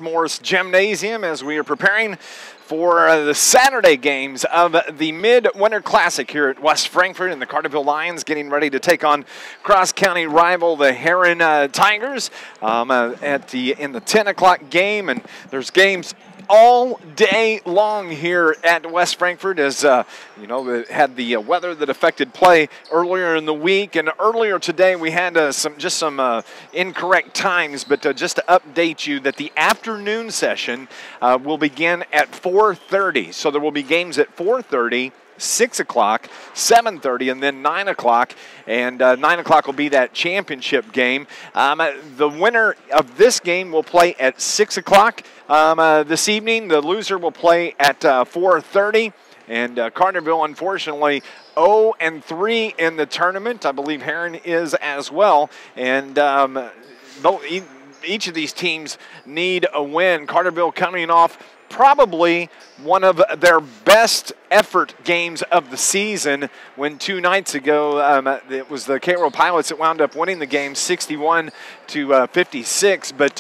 Morris Gymnasium as we are preparing for the Saturday games of the Mid-Winter Classic here at West Frankfort, and the Carterville Lions getting ready to take on cross-county rival the Herrin Tigers in the 10 o'clock game. And there's games all day long here at West Frankfort, as we had the weather that affected play earlier in the week, and earlier today we had some incorrect times. But just to update you that the afternoon session will begin at 4:30. So there will be games at 4:30. 6 o'clock, 7:30, and then 9 o'clock. And 9 o'clock will be that championship game. The winner of this game will play at 6 o'clock this evening. The loser will play at 4:30. And Carterville, unfortunately, 0-3 in the tournament. I believe Herrin is as well. And each of these teams need a win. Carterville coming off probably one of their best effort games of the season, when 2 nights ago it was the Cairo Pilots that wound up winning the game 61-56. But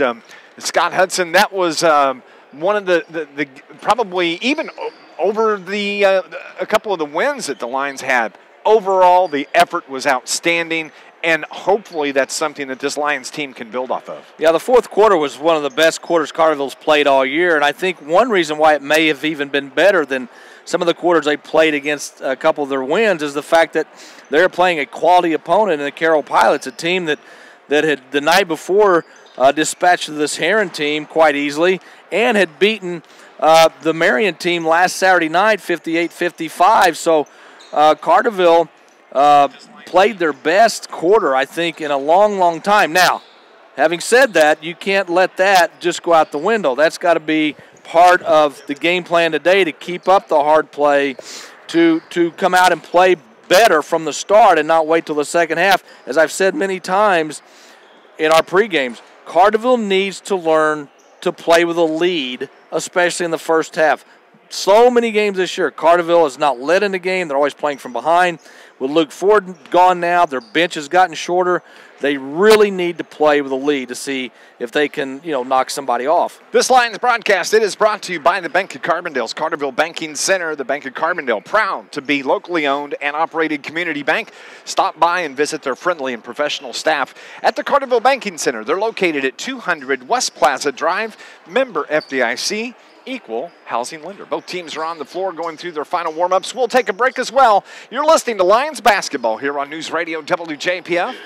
Scott Hudson, that was one of the probably even over a couple of the wins that the Lions had. Overall, the effort was outstanding, and hopefully that's something that this Lions team can build off of. Yeah, the fourth quarter was one of the best quarters Carterville's played all year, and I think one reason why it may have even been better than some of the quarters they played against a couple of their wins is the fact that they're playing a quality opponent in the Cairo Pilots, a team that had the night before dispatched this Herrin team quite easily and had beaten the Marion team last Saturday night 58-55. So Carterville played their best quarter, I think, in a long, long time. Now, having said that, you can't let that just go out the window. That's got to be part of the game plan today, to keep up the hard play, to come out and play better from the start and not wait till the second half. As I've said many times in our pregames, Carterville needs to learn to play with a lead, especially in the first half. So many games this year, Carterville has not led in the game. They're always playing from behind. With Luke Ford gone now, their bench has gotten shorter. They really need to play with a lead to see if they can, knock somebody off. This Lions broadcast, it is brought to you by the Bank of Carbondale's Carterville Banking Center. The Bank of Carbondale, proud to be locally owned and operated community bank. Stop by and visit their friendly and professional staff at the Carterville Banking Center. They're located at 200 West Plaza Drive, member FDIC. Equal housing lender. Both teams are on the floor going through their final warm-ups. We'll take a break as well. You're listening to Lions basketball here on NewsRadio WJPF. Don't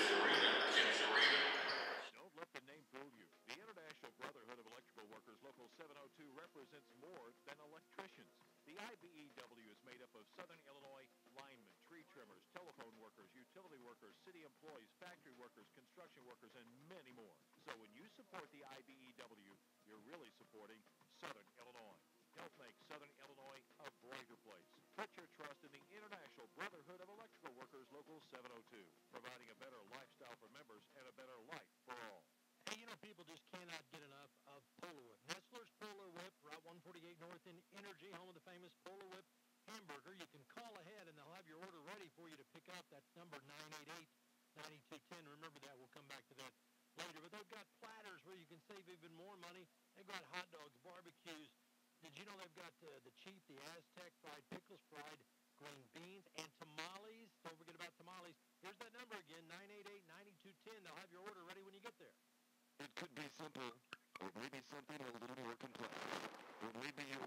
let the name fool you. The International Brotherhood of Electrical Workers Local 702 represents more than electricians. The IBEW is made up of Southern Illinois linemen, tree trimmers, telephone workers, utility workers, city employees, factory workers, construction workers, and many more. So when you support the IBEW, you're really supporting Southern Illinois. Help make Southern Illinois a brighter place. Put your trust in the International Brotherhood of Electrical Workers Local 702, providing a better lifestyle for members and a better life for all. Hey, people just cannot get enough of Polo Whip. Nestler's Polo Whip, Route 148 North in Energy, home of the famous Polo Whip hamburger. You can call ahead and they'll have your order ready for you to pick up. That's number 988-9210. Remember that. We'll come back to that later. But they've got platters where you can save even more money. They've got hot dogs, barbecues. Did you know they've got the Chief, the Aztec, fried pickles, fried green beans, and tamales? Don't forget about tamales. Here's that number again, 988-9210. They'll have your order ready when you get there. It could be simple, or maybe something a little more complex. Or maybe you're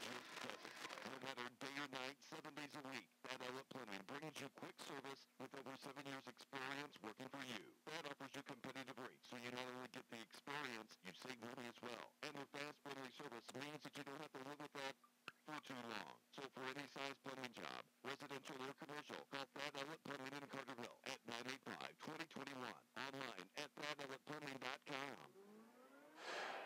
just guessing. No matter day or night, 7 days a week, Bad Outlet Plumbing brings you quick service with over 7 years experience working for you. Bad offers you competitive rates, so you not only get the experience, you save money as well. And their fast, friendly service means that you don't have to live with that for too long. So for any size plumbing job, residential or commercial, call Bad Outlet Plumbing in Carterville at 985-2021. Online at badoutletplumbing.com.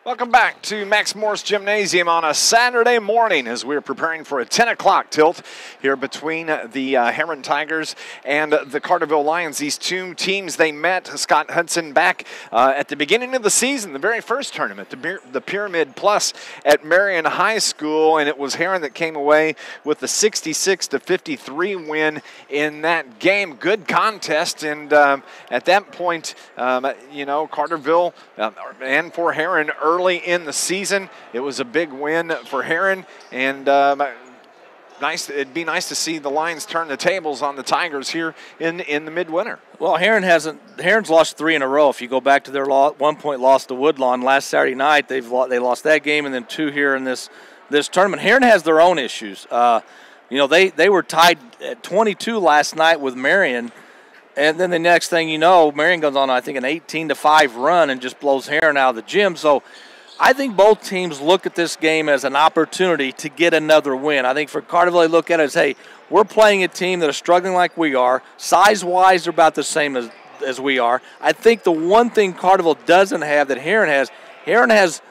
Welcome back to Max Morris Gymnasium on a Saturday morning as we're preparing for a 10 o'clock tilt here between the Herrin Tigers and the Carterville Lions. These two teams, they met, Scott Hudson, back at the beginning of the season, the very first tournament, the Pyramid Plus at Marion High School, and it was Herrin that came away with the 66-53 win in that game. Good contest, and at that point, Carterville and for Herrin early early in the season. It was a big win for Herrin, and it'd be nice to see the Lions turn the tables on the Tigers here in the midwinter. Well, Herrin's lost 3 in a row. If you go back to their 1-point loss to Woodlawn last Saturday night, they lost that game, and then 2 here in this tournament. Herrin has their own issues. They were tied at 22 last night with Marion, and then the next thing you know, Marion goes on, I think, an 18-5 run and just blows Herrin out of the gym. So I think both teams look at this game as an opportunity to get another win. I think for Carterville, they look at it as, hey, we're playing a team that is struggling like we are. Size-wise, they're about the same as we are. I think the one thing Carterville doesn't have that Herrin has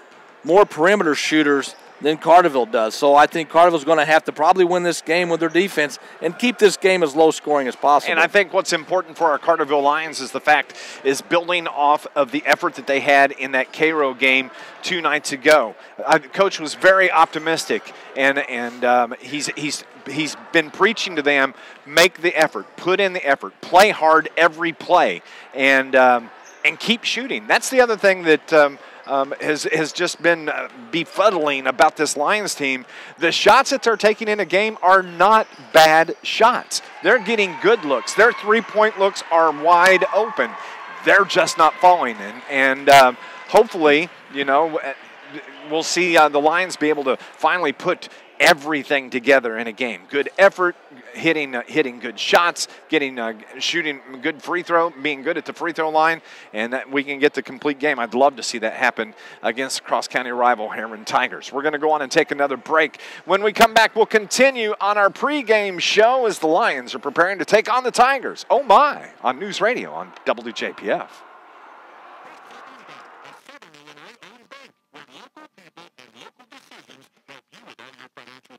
more perimeter shooters than Carterville does. So I think Carterville's going to have to probably win this game with their defense and keep this game as low scoring as possible. And I think what's important for our Carterville Lions is building off of the effort that they had in that Cairo game 2 nights ago. Coach was very optimistic, and he's been preaching to them, make the effort, put in the effort, play hard every play, and keep shooting. That's the other thing that has just been befuddling about this Lions team. The shots that they're taking in a game are not bad shots. They're getting good looks. Their three-point looks are wide open. They're just not falling in. And hopefully, we'll see the Lions be able to finally put everything together in a game. Good effort, hitting good shots, shooting good free throw, being good at the free throw line, and that we can get the complete game. I'd love to see that happen against cross-county rival Herrin Tigers. We're going to go on and take another break. When we come back, we'll continue on our pregame show as the Lions are preparing to take on the Tigers. Oh my, on News Radio on WJPF.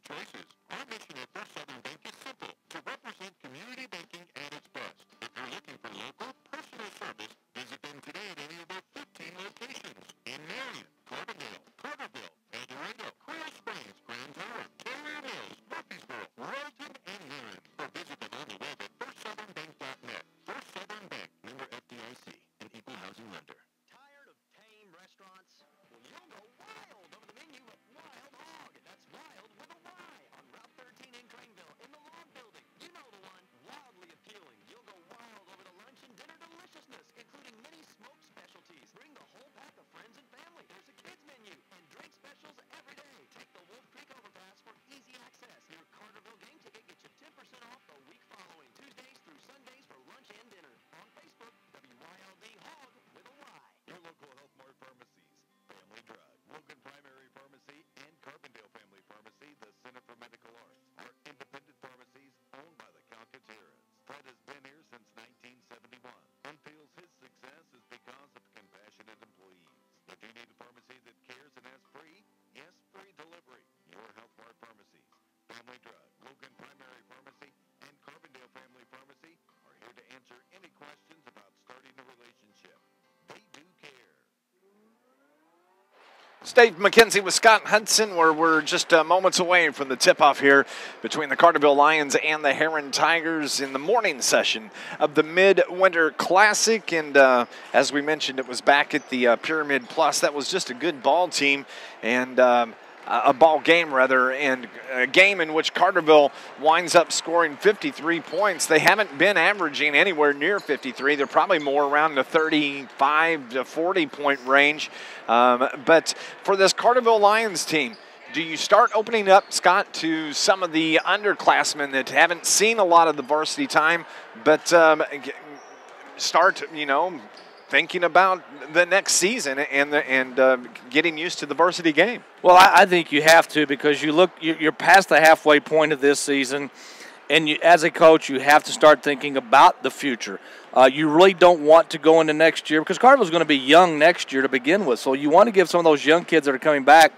Choices. Our mission at First Southern Bank is simple: to represent community banking at its best. If you're looking for local, personal service, visit them today at any of our 15 locations in Marion, Carbondale, Carterville, El Dorado, Coral Springs, Grand Torrance, Carrier Mills, Murfreesboro, Royalton, and Herrin. Or visit them on the web at firstsouthernbank.net. First Southern Bank, member FDIC, an equal housing lender. Tired of tame restaurants? Well, you'll go wild over the menu of Wild Hog. That's wild with a Y on Route 13 in Craneville in the Log Building. You know the one. Wildly appealing. You'll go wild over the lunch and dinner deliciousness, including many smoked specialties. Bring the whole pack of friends and family. There's a kids menu and drink specials every day. Take the Wolf Creek Overpass for easy access. Your Carterville game ticket gets you 10% off the week following, Tuesdays through Sundays for lunch and dinner. On Facebook, WYLD Hog with a Y. Your local Health Mart pharmacies, Family Drug, Logan Primary Pharmacy, and Carbondale Family Pharmacy, the Center for Medical Arts, are independent pharmacies owned by the Calcaterras. Fred has been here since 1971 and feels his success is because of compassionate employees. If you need a pharmacy that cares and has free delivery, your Health Mart pharmacies, Family Drug, Logan Primary Pharmacy, and Carbondale Family Pharmacy are here to answer any questions about starting a relationship. They do care. Dave McKenzie with Scott Hudson, where we're just moments away from the tip-off here between the Carterville Lions and the Herrin Tigers in the morning session of the Mid-Winter Classic. And as we mentioned, it was back at the Pyramid Plus. That was just a good ball team and a ball game, rather, and a game in which Carterville winds up scoring 53 points. They haven't been averaging anywhere near 53. They're probably more around the 35 to 40-point range. But for this Carterville Lions team, do you start opening up, Scott, to some of the underclassmen that haven't seen a lot of the varsity time, but start, thinking about the next season and getting used to the varsity game? Well, I think you have to, because you're past the halfway point of this season, and as a coach, you have to start thinking about the future. You really don't want to go into next year, because Carterville's going to be young next year to begin with, so you want to give some of those young kids that are coming back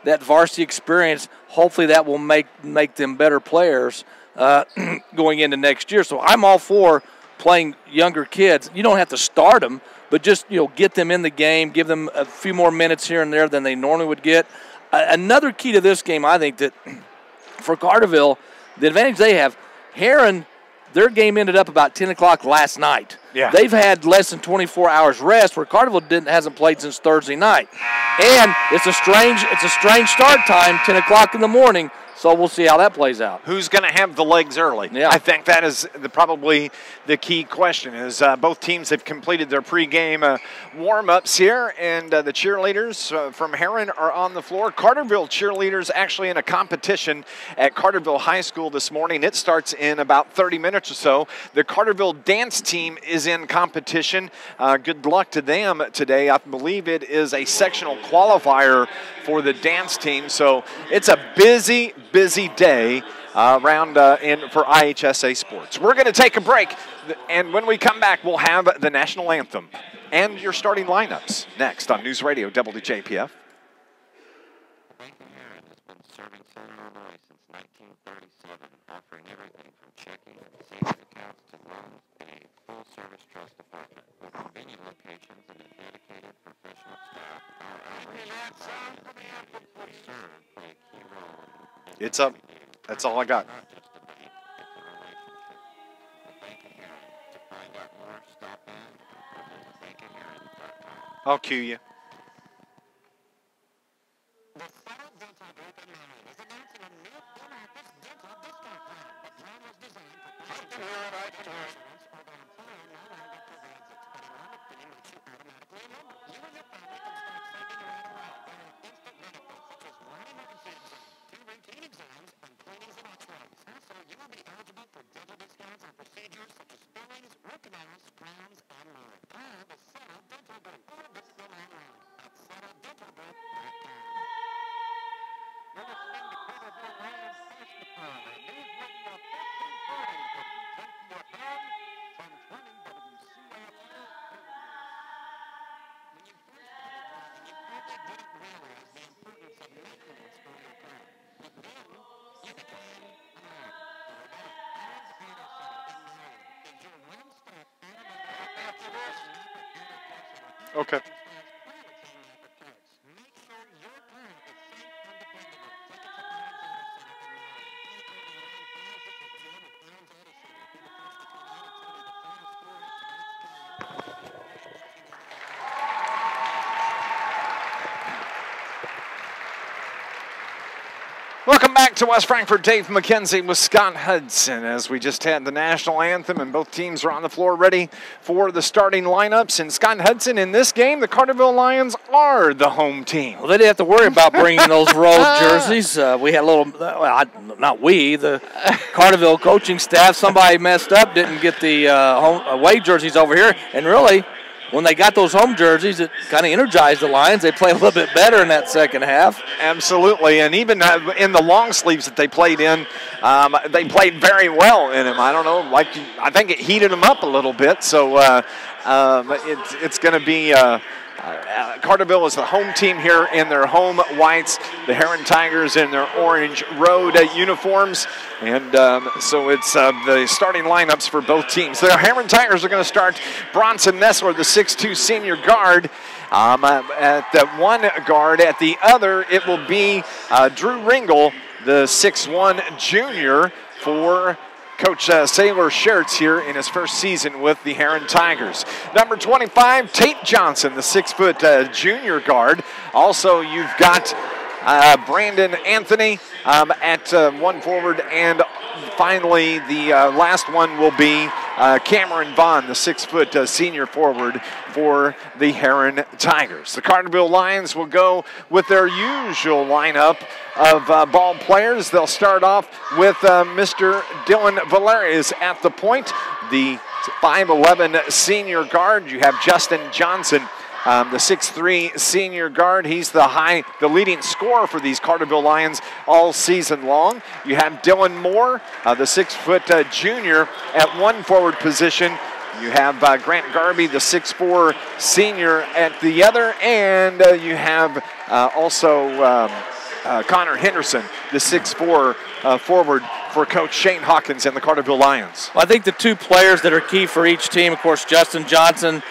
that varsity experience. Hopefully that will make them better players going into next year. So I'm all for playing younger kids. You don't have to start them, but just get them in the game, give them a few more minutes here and there than they normally would get. Another key to this game, I think, that for Carterville, the advantage they have, Herrin their game ended up about 10 o'clock last night. Yeah. They've had less than 24 hours rest, where Carterville hasn't played since Thursday night. And it's a strange start time, 10 o'clock in the morning. So we'll see how that plays out. Who's going to have the legs early? Yeah. I think that is probably the key question. Is both teams have completed their pregame warm-ups here, and the cheerleaders from Herrin are on the floor. Carterville cheerleaders actually in a competition at Carterville High School this morning. It starts in about 30 minutes or so. The Carterville dance team is in competition. Good luck to them today. I believe it is a sectional qualifier for the dance team, so it's a busy day around for IHSA sports. We're going to take a break, and when we come back, we'll have the national anthem and your starting lineups next on News Radio WJPF. Herrin has been serving Southern Illinois since 1937, offering everything from checking and savings accounts to loans and a full-service trust department. With convenient locations and a dedicated professional staff, our serve play a key role in It's up. That's all I got. not just the bank, but the relationship. The Bank of Herrin. To find out more, stop in or visit bankofherrin.com. I'll cue you. The Settle Dental Group in Marion is announcing a new in-office dental discount plan. The plan was designed for patients who have insurance or their employer no longer provides it. Depending on the plan, makes you automatically a member. You and your family can start saving right away. There are instant benefits such as one emergency exam, 2 routine exams, and cleanings and x-rays. Also, you will be eligible for dental discounts on procedures such as fillings, root canals, crowns, and more. Call the Settle Dental Group or visit them online at settledentalgroup.com. You're listening to Carterville Lions basketball on News Radio 1540 WJPF from 20 WCIF. When you first started driving, you probably didn't realize the importance of maintenance on your car. But then, you became an owner. For that, Allen's Auto Center in Marion is your one-stop automotive after this. Okay. Make sure your car is safe and dependable. Take it to Allen's Auto Center in Marion. Hey, Cody, this is Jim at Allen's Auto Center. Be the first to come out and tell you the final score of tonight's game. Welcome back to West Frankfort. Dave McKenzie with Scott Hudson as we just had the national anthem and both teams are on the floor ready for the starting lineups. And Scott Hudson, in this game, the Carterville Lions are the home team. Well, they didn't have to worry about bringing those road jerseys. We had a little, the Carterville coaching staff, somebody messed up, didn't get the away jerseys over here. And really, when they got those home jerseys, it kind of energized the Lions. They played a little bit better in that second half. Absolutely, and even in the long sleeves that they played in, they played very well in them. I don't know, I think it heated them up a little bit, so it's going to be Carterville is the home team here in their home whites, the Herrin Tigers in their orange road uniforms, and so it's the starting lineups for both teams. The Herrin Tigers are going to start Bronson Nessler, the 6'2 senior guard, at the one guard. At the other, it will be Drew Ringel, the 6'1 junior for Coach Saylor Schertz here in his first season with the Herrin Tigers. Number 25, Tate Johnson, the 6' junior guard. Also, you've got Brandon Anthony at one forward, and finally the last one will be Cameron Vaughn, the 6' senior forward for the Herrin Tigers. The Carterville Lions will go with their usual lineup of ball players. They'll start off with Mr. Dylan Valerius at the point, the 5'11 senior guard. You have Justin Johnson, the 6'3 senior guard. He's the leading scorer for these Carterville Lions all season long. You have Dylan Moore, the 6' junior at one forward position. You have Grant Garby, the 6'4 senior at the other, and you have also Connor Henderson, the 6'4 forward for Coach Shane Hawkins and the Carterville Lions. Well, I think the two players that are key for each team, of course, Justin Johnson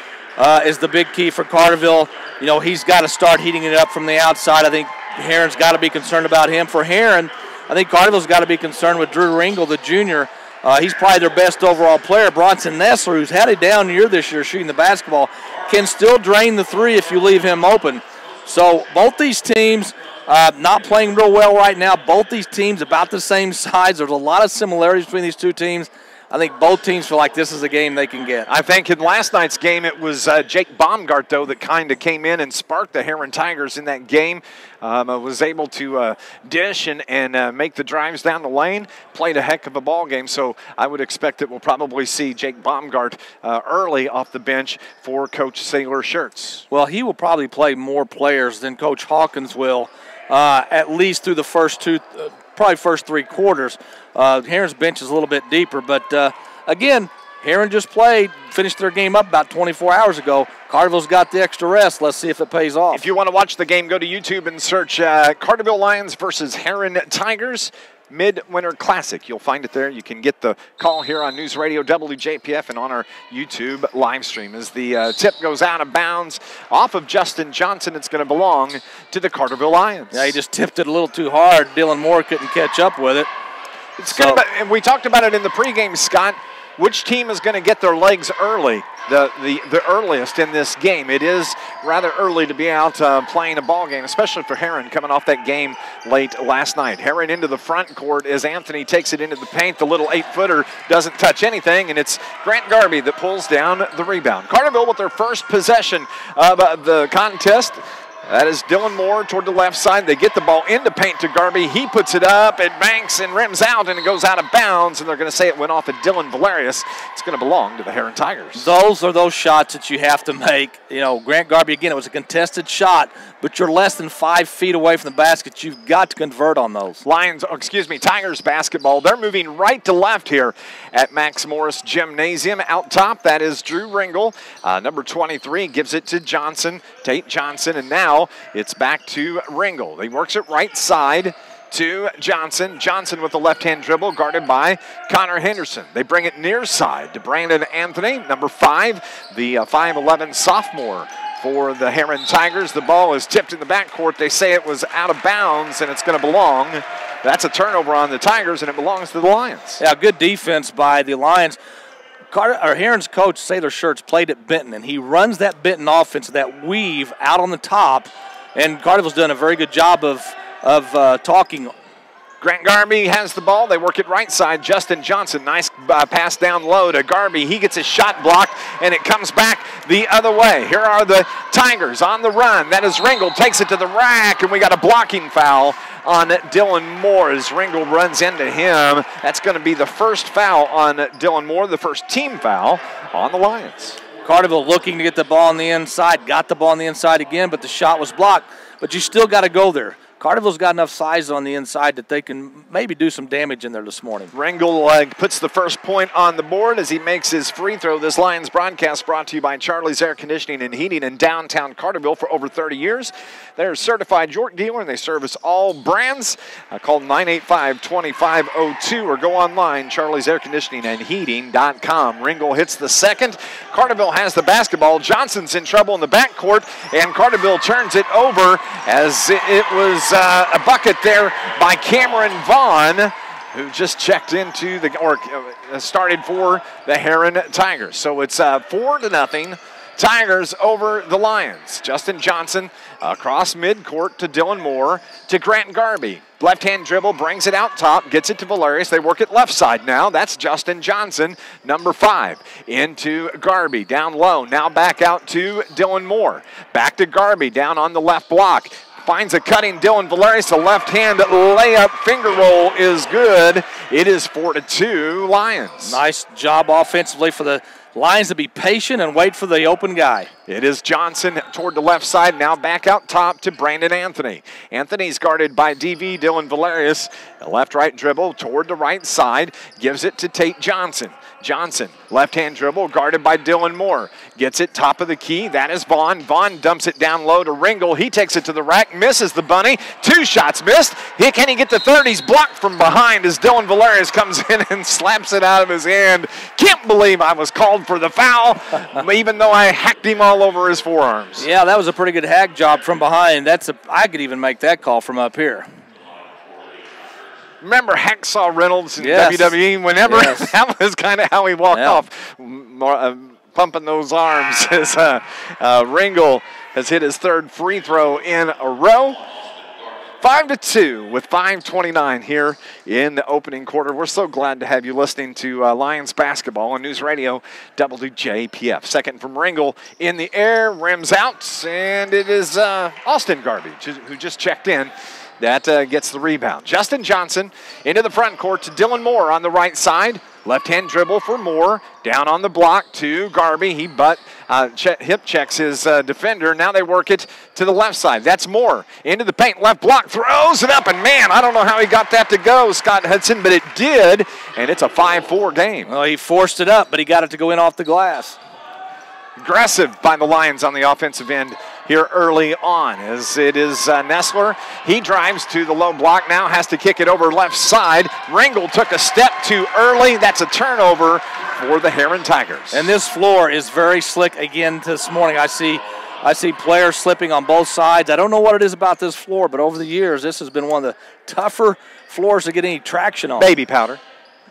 is the big key for Carterville. You know, he's got to start heating it up from the outside. I think Herrin's got to be concerned about him. For Herrin, I think Carterville's got to be concerned with Drew Ringel, the junior. He's probably their best overall player. Bronson Nessler, who's had a down year this year shooting the basketball, can still drain the three if you leave him open. So both these teams not playing real well right now. Both these teams about the same size. There's a lot of similarities between these two teams. I think both teams feel like this is a game they can get. I think in last night's game it was Jake Baumgart, though, that kind of came in and sparked the Herrin Tigers in that game. Was able to dish and make the drives down the lane, played a heck of a ball game. So I would expect that we'll probably see Jake Baumgart early off the bench for Coach Saylor Shirts. Well, he will probably play more players than Coach Hawkins will, at least through the first first three quarters. Herrin's bench is a little bit deeper, but again, Herrin just finished their game up about 24 hours ago. Carterville's got the extra rest. Let's see if it pays off. If you want to watch the game, go to YouTube and search Carterville Lions versus Herrin Tigers Mid-Winter Classic. You'll find it there. You can get the call here on NewsRadio WJPF and on our YouTube live stream. As the tip goes out of bounds off of Justin Johnson, it's going to belong to the Carterville Lions. Yeah, he just tipped it a little too hard. Dylan Moore couldn't catch up with it. It's good, and we talked about it in the pregame, Scott. Which team is going to get their legs early, the earliest in this game? It is rather early to be out playing a ball game, especially for Herrin coming off that game late last night. Herrin into the front court as Anthony takes it into the paint. The little 8-footer doesn't touch anything, and it's Grant Garby that pulls down the rebound. Carterville with their first possession of the contest. That is Dylan Moore toward the left side. They get the ball into paint to Garby. He puts it up, it banks and rims out, and it goes out of bounds, and they're going to say it went off of Dylan Valerius. It's going to belong to the Herrin Tigers. Those are those shots that you have to make. You know, Grant Garby, again, it was a contested shot, but you're less than 5 feet away from the basket. You've got to convert on those. Tigers basketball. They're moving right to left here at Max Morris Gymnasium. Out top, that is Drew Ringel. Number 23 gives it to Johnson, Tate Johnson, and now it's back to Ringel. He works it right side to Johnson. Johnson with the left-hand dribble, guarded by Connor Henderson. They bring it near side to Brandon Anthony, number 5, the 5'11 sophomore for the Herrin Tigers. The ball is tipped in the backcourt. They say it was out of bounds, and it's going to belong. That's a turnover on the Tigers, and it belongs to the Lions. Yeah, good defense by the Lions. Herrin's coach, Saylor Shirts, played at Benton, and he runs that Benton offense, that weave out on the top, and Carterville's done a very good job of talking. Grant Garby has the ball. They work it right side. Justin Johnson, nice pass down low to Garby. He gets his shot blocked, and it comes back the other way. Here are the Tigers on the run. That is Ringel, takes it to the rack, and we got a blocking foul on Dylan Moore as Ringel runs into him. That's going to be the first foul on Dylan Moore, the first team foul on the Lions. Carterville looking to get the ball on the inside, got the ball on the inside again, but the shot was blocked. But you still got to go there. Carterville's got enough size on the inside that they can maybe do some damage in there this morning. Ringel puts the first point on the board as he makes his free throw. This Lions broadcast brought to you by Charlie's Air Conditioning and Heating in downtown Carterville for over 30 years. They're a certified York dealer, and they service all brands. Call 985-2502 or go online, charliesairconditioningandheating.com. Ringel hits the second. Carterville has the basketball. Johnson's in trouble in the backcourt, and Carterville turns it over as it was a bucket there by Cameron Vaughn, who just checked into started for the Herrin Tigers. So it's 4-0. Tigers over the Lions. Justin Johnson across midcourt to Dylan Moore to Grant Garby. Left-hand dribble, brings it out top, gets it to Valerius. They work it left side now. That's Justin Johnson, number 5. Into Garby, down low. Now back out to Dylan Moore. Back to Garby, down on the left block. Finds a cutting Dylan Valerius. The left-hand layup finger roll is good. It is 4-2 Lions. Nice job offensively for the Lions to be patient and wait for the open guy. It is Johnson toward the left side. Now back out top to Brandon Anthony. Anthony's guarded by DV Dylan Valerius. A left-right dribble toward the right side. Gives it to Tate Johnson. Johnson, left-hand dribble, guarded by Dylan Moore. Gets it top of the key. That is Vaughn. Vaughn dumps it down low to Ringel. He takes it to the rack, misses the bunny. 2 shots missed. Can he get the third? He's blocked from behind as Dylan Valerius comes in and slaps it out of his hand. Can't believe I was called for the foul, even though I hacked him all over his forearms. Yeah, that was a pretty good hack job from behind. I could even make that call from up here. Remember Hacksaw Reynolds in Yes. WWE? Whenever Yes. that was kind of how he walked Yeah. off, pumping those arms as Ringel has hit his third free throw in a row. 5-2 with 5:29 here in the opening quarter. We're so glad to have you listening to Lions basketball on News Radio WJPF. Second from Ringel in the air, rims out, and it is Austin Garbage who just checked in. That gets the rebound. Justin Johnson into the front court to Dylan Moore on the right side. Left-hand dribble for Moore. Down on the block to Garby. He hip checks his defender. Now they work it to the left side. That's Moore. Into the paint. Left block. Throws it up. And, man, I don't know how he got that to go, Scott Hudson, but it did. And it's a 5-4 game. Well, he forced it up, but he got it to go in off the glass. Aggressive by the Lions on the offensive end here early on, as it is Nessler. He drives to the low block now, has to kick it over left side. Ringel took a step too early. That's a turnover for the Herrin Tigers. And this floor is very slick again this morning. I see players slipping on both sides. I don't know what it is about this floor, but over the years, this has been one of the tougher floors to get any traction on. Baby powder.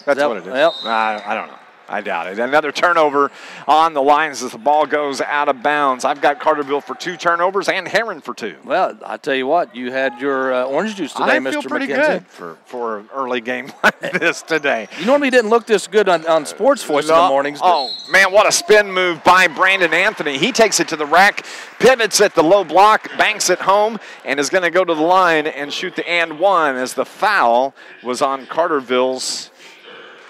That's what it is. Yep. I don't know. I doubt it. Another turnover on the Lions as the ball goes out of bounds. I've got Carterville for 2 turnovers and Herrin for 2. Well, I tell you what, you had your orange juice today, Mr. McKenzie. I feel pretty good for an early game like this today. You normally didn't look this good on Sports Voice in the mornings. Oh, man, what a spin move by Brandon Anthony. He takes it to the rack, pivots at the low block, banks it home, and is going to go to the line and shoot the and one as the foul was on Carterville's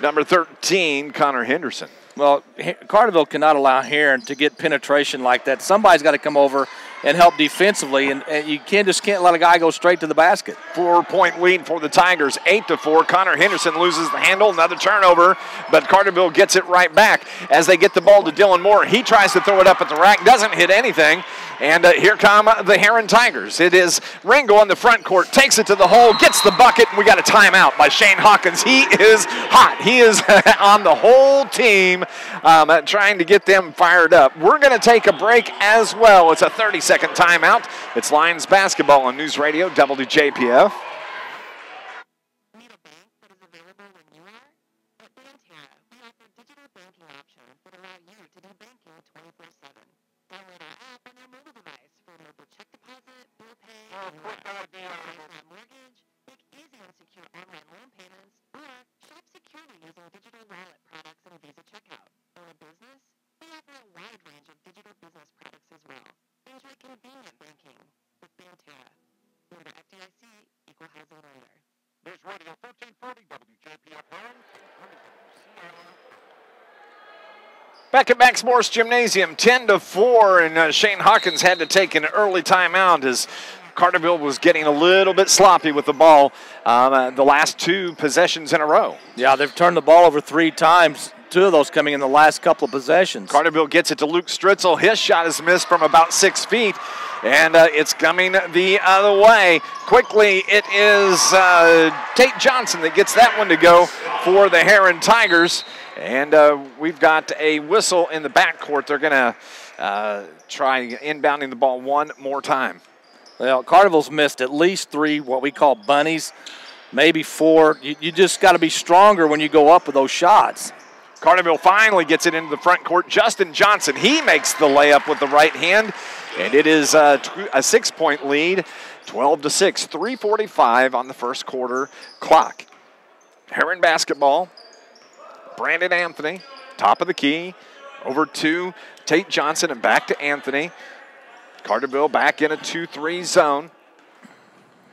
number 13, Connor Henderson. Well, Carterville cannot allow Herrin to get penetration like that. Somebody's got to come over and help defensively, and you can't let a guy go straight to the basket. 4-point lead for the Tigers, 8-4. Connor Henderson loses the handle, another turnover, but Carterville gets it right back as they get the ball to Dylan Moore. He tries to throw it up at the rack, doesn't hit anything, and here come the Herrin Tigers. It is Ringel on the front court, takes it to the hole, gets the bucket, and we got a timeout by Shane Hawkins. He is hot. He is on the whole team trying to get them fired up. We're going to take a break as well. It's a 30-second timeout. It's Lions basketball on News Radio WJPF. Need a bank that is available when you are? At Banterra, we offer digital banking options that allow you to do banking 24/7. Download our app on your mobile device for mobile check deposit, bill pay, flat mortgage, make easy and secure online loan payments, or shop securely using digital wallet products and Visa checkout. Own a business? We offer a wide range of digital business products as well. Enjoy convenient banking with Banterra. Member FDIC, equal housing lender. News Radio 1340 WJPF Herrin. Back at Max Morris Gymnasium, 10-4, and Shane Hawkins had to take an early timeout as Carterville was getting a little bit sloppy with the ball the last 2 possessions in a row. Yeah, they've turned the ball over 3 times, 2 of those coming in the last couple of possessions. Carterville gets it to Luke Stritzel. His shot is missed from about 6 feet, and it's coming the other way. Quickly, it is Tate Johnson that gets that one to go for the Herrin Tigers. And we've got a whistle in the backcourt. They're going to try inbounding the ball one more time. Well, Carterville's missed at least 3 what we call bunnies, maybe 4. You just got to be stronger when you go up with those shots. Carterville finally gets it into the front court. Justin Johnson, he makes the layup with the right hand, and it is a 6-point lead, 12-6, 3:45 on the first quarter clock. Herrin basketball. Brandon Anthony, top of the key, over to Tate Johnson and back to Anthony. Carterville back in a 2-3 zone.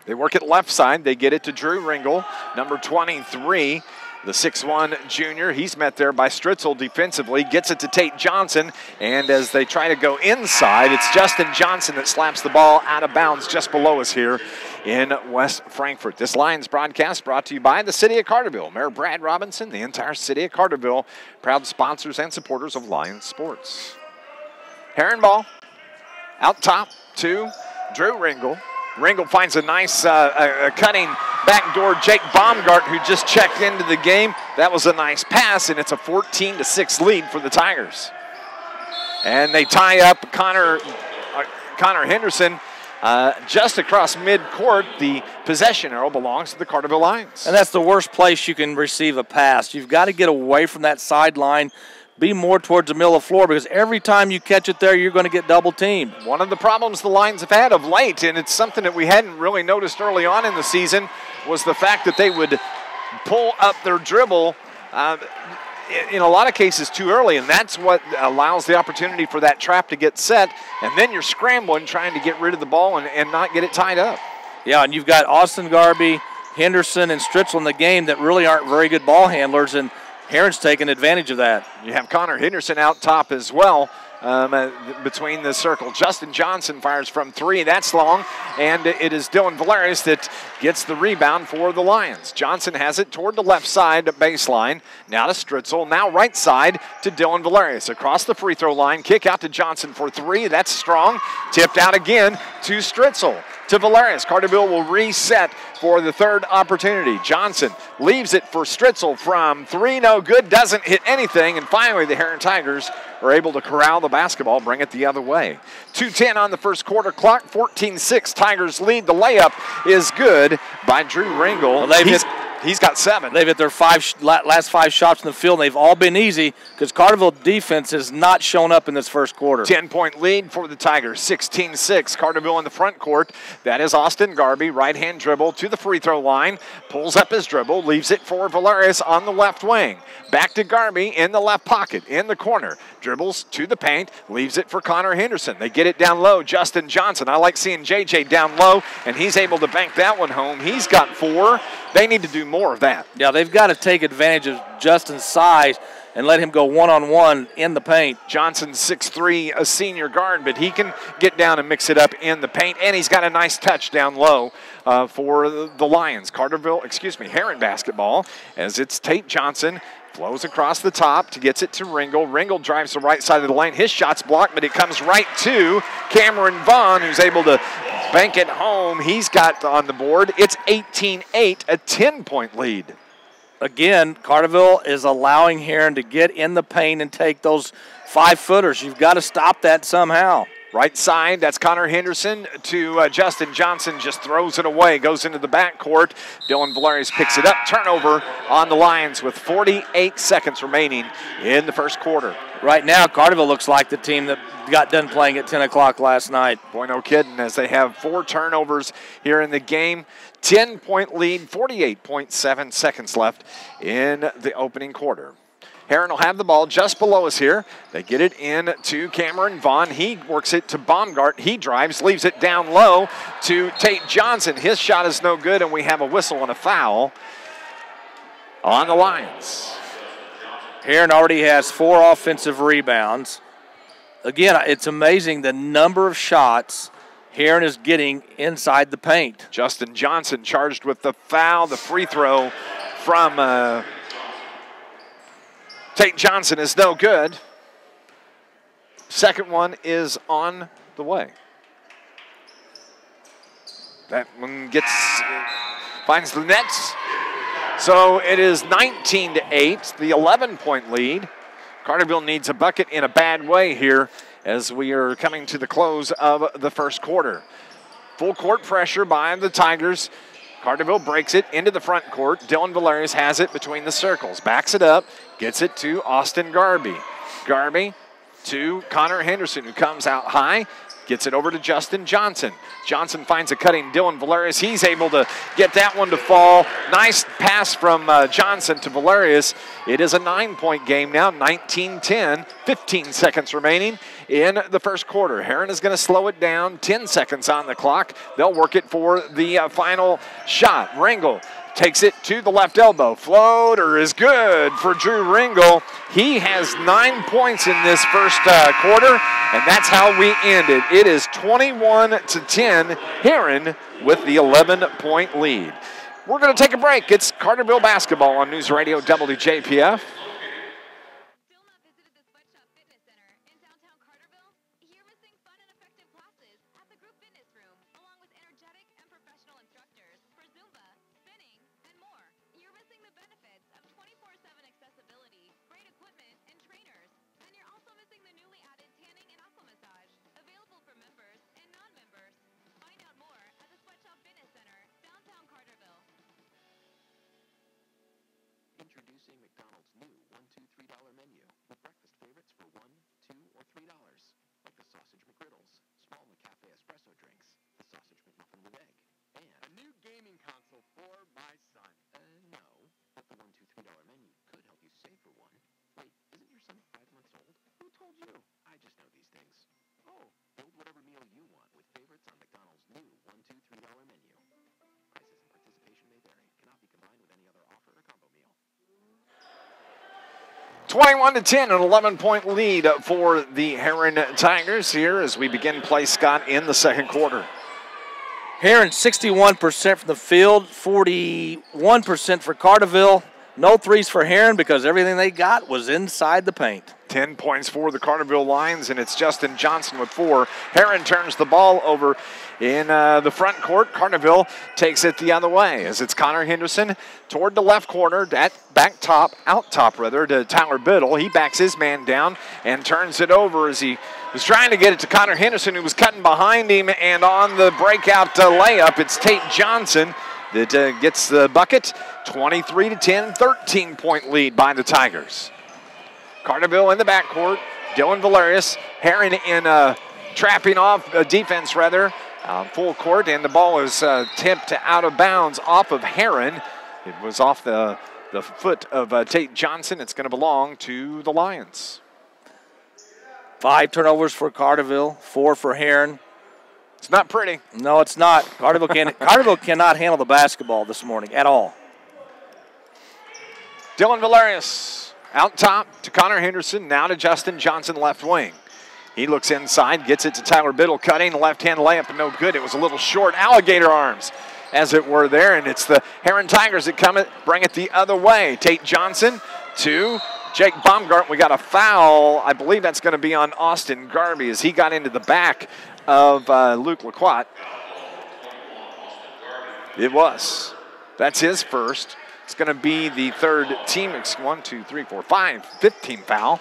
They work it left side. They get it to Drew Ringel, number 23, the 6'1 junior. He's met there by Stritzel defensively, gets it to Tate Johnson, and as they try to go inside, it's Justin Johnson that slaps the ball out of bounds just below us here in West Frankfort. This Lions broadcast brought to you by the City of Carterville. Mayor Brad Robinson, the entire City of Carterville, proud sponsors and supporters of Lions sports. Herrin ball, out top to Drew Ringel. Ringel finds a nice cutting backdoor Jake Baumgart, who just checked into the game. That was a nice pass, and it's a 14-6 lead for the Tigers. And they tie up Connor Henderson. just across midcourt. The possession arrow belongs to the Carterville Lions. And that's the worst place you can receive a pass. You've got to get away from that sideline, be more towards the middle of the floor, because every time you catch it there, you're going to get double teamed. One of the problems the Lions have had of late, and it's something that we hadn't really noticed early on in the season, was the fact that they would pull up their dribble in a lot of cases too early, and that's what allows the opportunity for that trap to get set, and then you're scrambling trying to get rid of the ball and not get it tied up. Yeah, and you've got Austin Garby, Henderson, and Stritzel in the game that really aren't very good ball handlers, and Herrin's taking advantage of that. You have Connor Henderson out top as well. Between the circle. Justin Johnson fires from 3. That's long, and it is Dylan Valerius that gets the rebound for the Lions. Johnson has it toward the left side baseline. Now to Stritzel. Now right side to Dylan Valerius. Across the free throw line. Kick out to Johnson for 3. That's strong. Tipped out again to Stritzel. To Valerius. Carterville will reset for the third opportunity. Johnson leaves it for Stritzel from 3. No good. Doesn't hit anything. And finally, the Herrin Tigers are able to corral the basketball, bring it the other way. 2:10 on the first quarter clock. 14-6. Tigers lead. The layup is good by Drew Ringel. Well, he's got 7. They've hit their last 5 shots in the field, and they've all been easy because Carterville defense has not shown up in this first quarter. 10-point lead for the Tigers, 16-6. Carterville in the front court. That is Austin Garby, right-hand dribble to the free throw line. Pulls up his dribble, leaves it for Valerius on the left wing. Back to Garby in the left pocket, in the corner. Dribbles to the paint, leaves it for Connor Henderson. They get it down low. Justin Johnson. I like seeing JJ down low, and he's able to bank that one home. He's got 4. They need to do more of that. Yeah, they've got to take advantage of Justin's size and let him go one-on-one in the paint. Johnson's 6'3", a senior guard, but he can get down and mix it up in the paint, and he's got a nice touch down low for the Lions. Herrin basketball, as it's Tate Johnson. Flows across the top to gets it to Ringel. Ringel drives the right side of the lane. His shot's blocked, but it comes right to Cameron Vaughn, who's able to bank it home. He's got on the board. It's 18-8, a 10-point lead. Again, Carterville is allowing Herrin to get in the paint and take those 5-footers. You've got to stop that somehow. Right side, that's Connor Henderson to Justin Johnson, just throws it away, goes into the backcourt. Dylan Valerius picks it up. Turnover on the Lions with 48 seconds remaining in the first quarter. Right now, Carterville looks like the team that got done playing at 10 o'clock last night. Boy, no kidding, as they have 4 turnovers here in the game. 10-point lead, 48.7 seconds left in the opening quarter. Herrin will have the ball just below us here. They get it in to Cameron Vaughn. He works it to Baumgart. He drives, leaves it down low to Tate Johnson. His shot is no good, and we have a whistle and a foul on the Lions. Herrin already has 4 offensive rebounds. Again, it's amazing the number of shots Herrin is getting inside the paint. Justin Johnson charged with the foul. The free throw from Tate Johnson is no good. Second one is on the way. That one finds the nets. So it is 19-8, the 11-point lead. Carterville needs a bucket in a bad way here as we are coming to the close of the first quarter. Full court pressure by the Tigers. Carterville breaks it into the front court. Dylan Valerius has it between the circles. Backs it up, gets it to Austin Garby. Garby to Connor Henderson, who comes out high, gets it over to Justin Johnson. Johnson finds a cutting Dylan Valerius. He's able to get that one to fall. Nice pass from Johnson to Valerius. It is a 9-point game now, 19-10, 15 seconds remaining in the first quarter. Herrin is going to slow it down, 10 seconds on the clock. They'll work it for the final shot. Ringel takes it to the left elbow. Floater is good for Drew Ringel. He has 9 points in this first quarter, and that's how we end it. It is 21-10, Herrin with the 11-point lead. We're going to take a break. It's Carterville basketball on News Radio WJPF. Available for members and non-members. Find Introducing McDonald's new $1, $2, $3 menu with breakfast favorites for $1, $2, or $3, like the sausage McGriddles, small McCafe espresso drinks, the sausage McMuffin with egg, and A new gaming console for my son. no, but the $1, $2, $3 menu could help you save for one. Wait, isn't your son 5 months old? Who told you? I just know these things. Oh, build whatever meal you want with favorites on McDonald's new $1, $2, $3 menu. Prices and participation may vary. Cannot be combined with any other offer or combo meal. 21-10, an 11-point lead for the Herrin Tigers here as we begin play, Scott, in the second quarter. Herrin 61% from the field, 41% for Carterville. No threes for Herrin because everything they got was inside the paint. 10 points for the Carterville Lions, and it's Justin Johnson with 4. Herrin turns the ball over in the front court. Carterville takes it the other way as it's Connor Henderson toward the left corner, out top to Tyler Biddle. He backs his man down and turns it over as he was trying to get it to Connor Henderson, who was cutting behind him, and on the breakout layup, it's Tate Johnson that gets the bucket. 23-10, 13-point lead by the Tigers. Carterville in the backcourt. Dylan Valerius, Herrin in trapping off defense, full court, and the ball is tipped out of bounds off of Herrin. It was off the foot of Tate Johnson. It's going to belong to the Lions. 5 turnovers for Carterville, 4 for Herrin. It's not pretty. No, it's not. Carterville cannot handle the basketball this morning at all. Dylan Valerius out top to Connor Henderson, now to Justin Johnson, left wing. He looks inside, gets it to Tyler Biddle, cutting, left-hand layup, no good. It was a little short, alligator arms, as it were there, and it's the Herrin Tigers that bring it the other way. Tate Johnson to Jake Baumgart. We got a foul. I believe that's going to be on Austin Garvey as he got into the back of Luke Lacroix. It was. That's his first. It's going to be the third team, 15 foul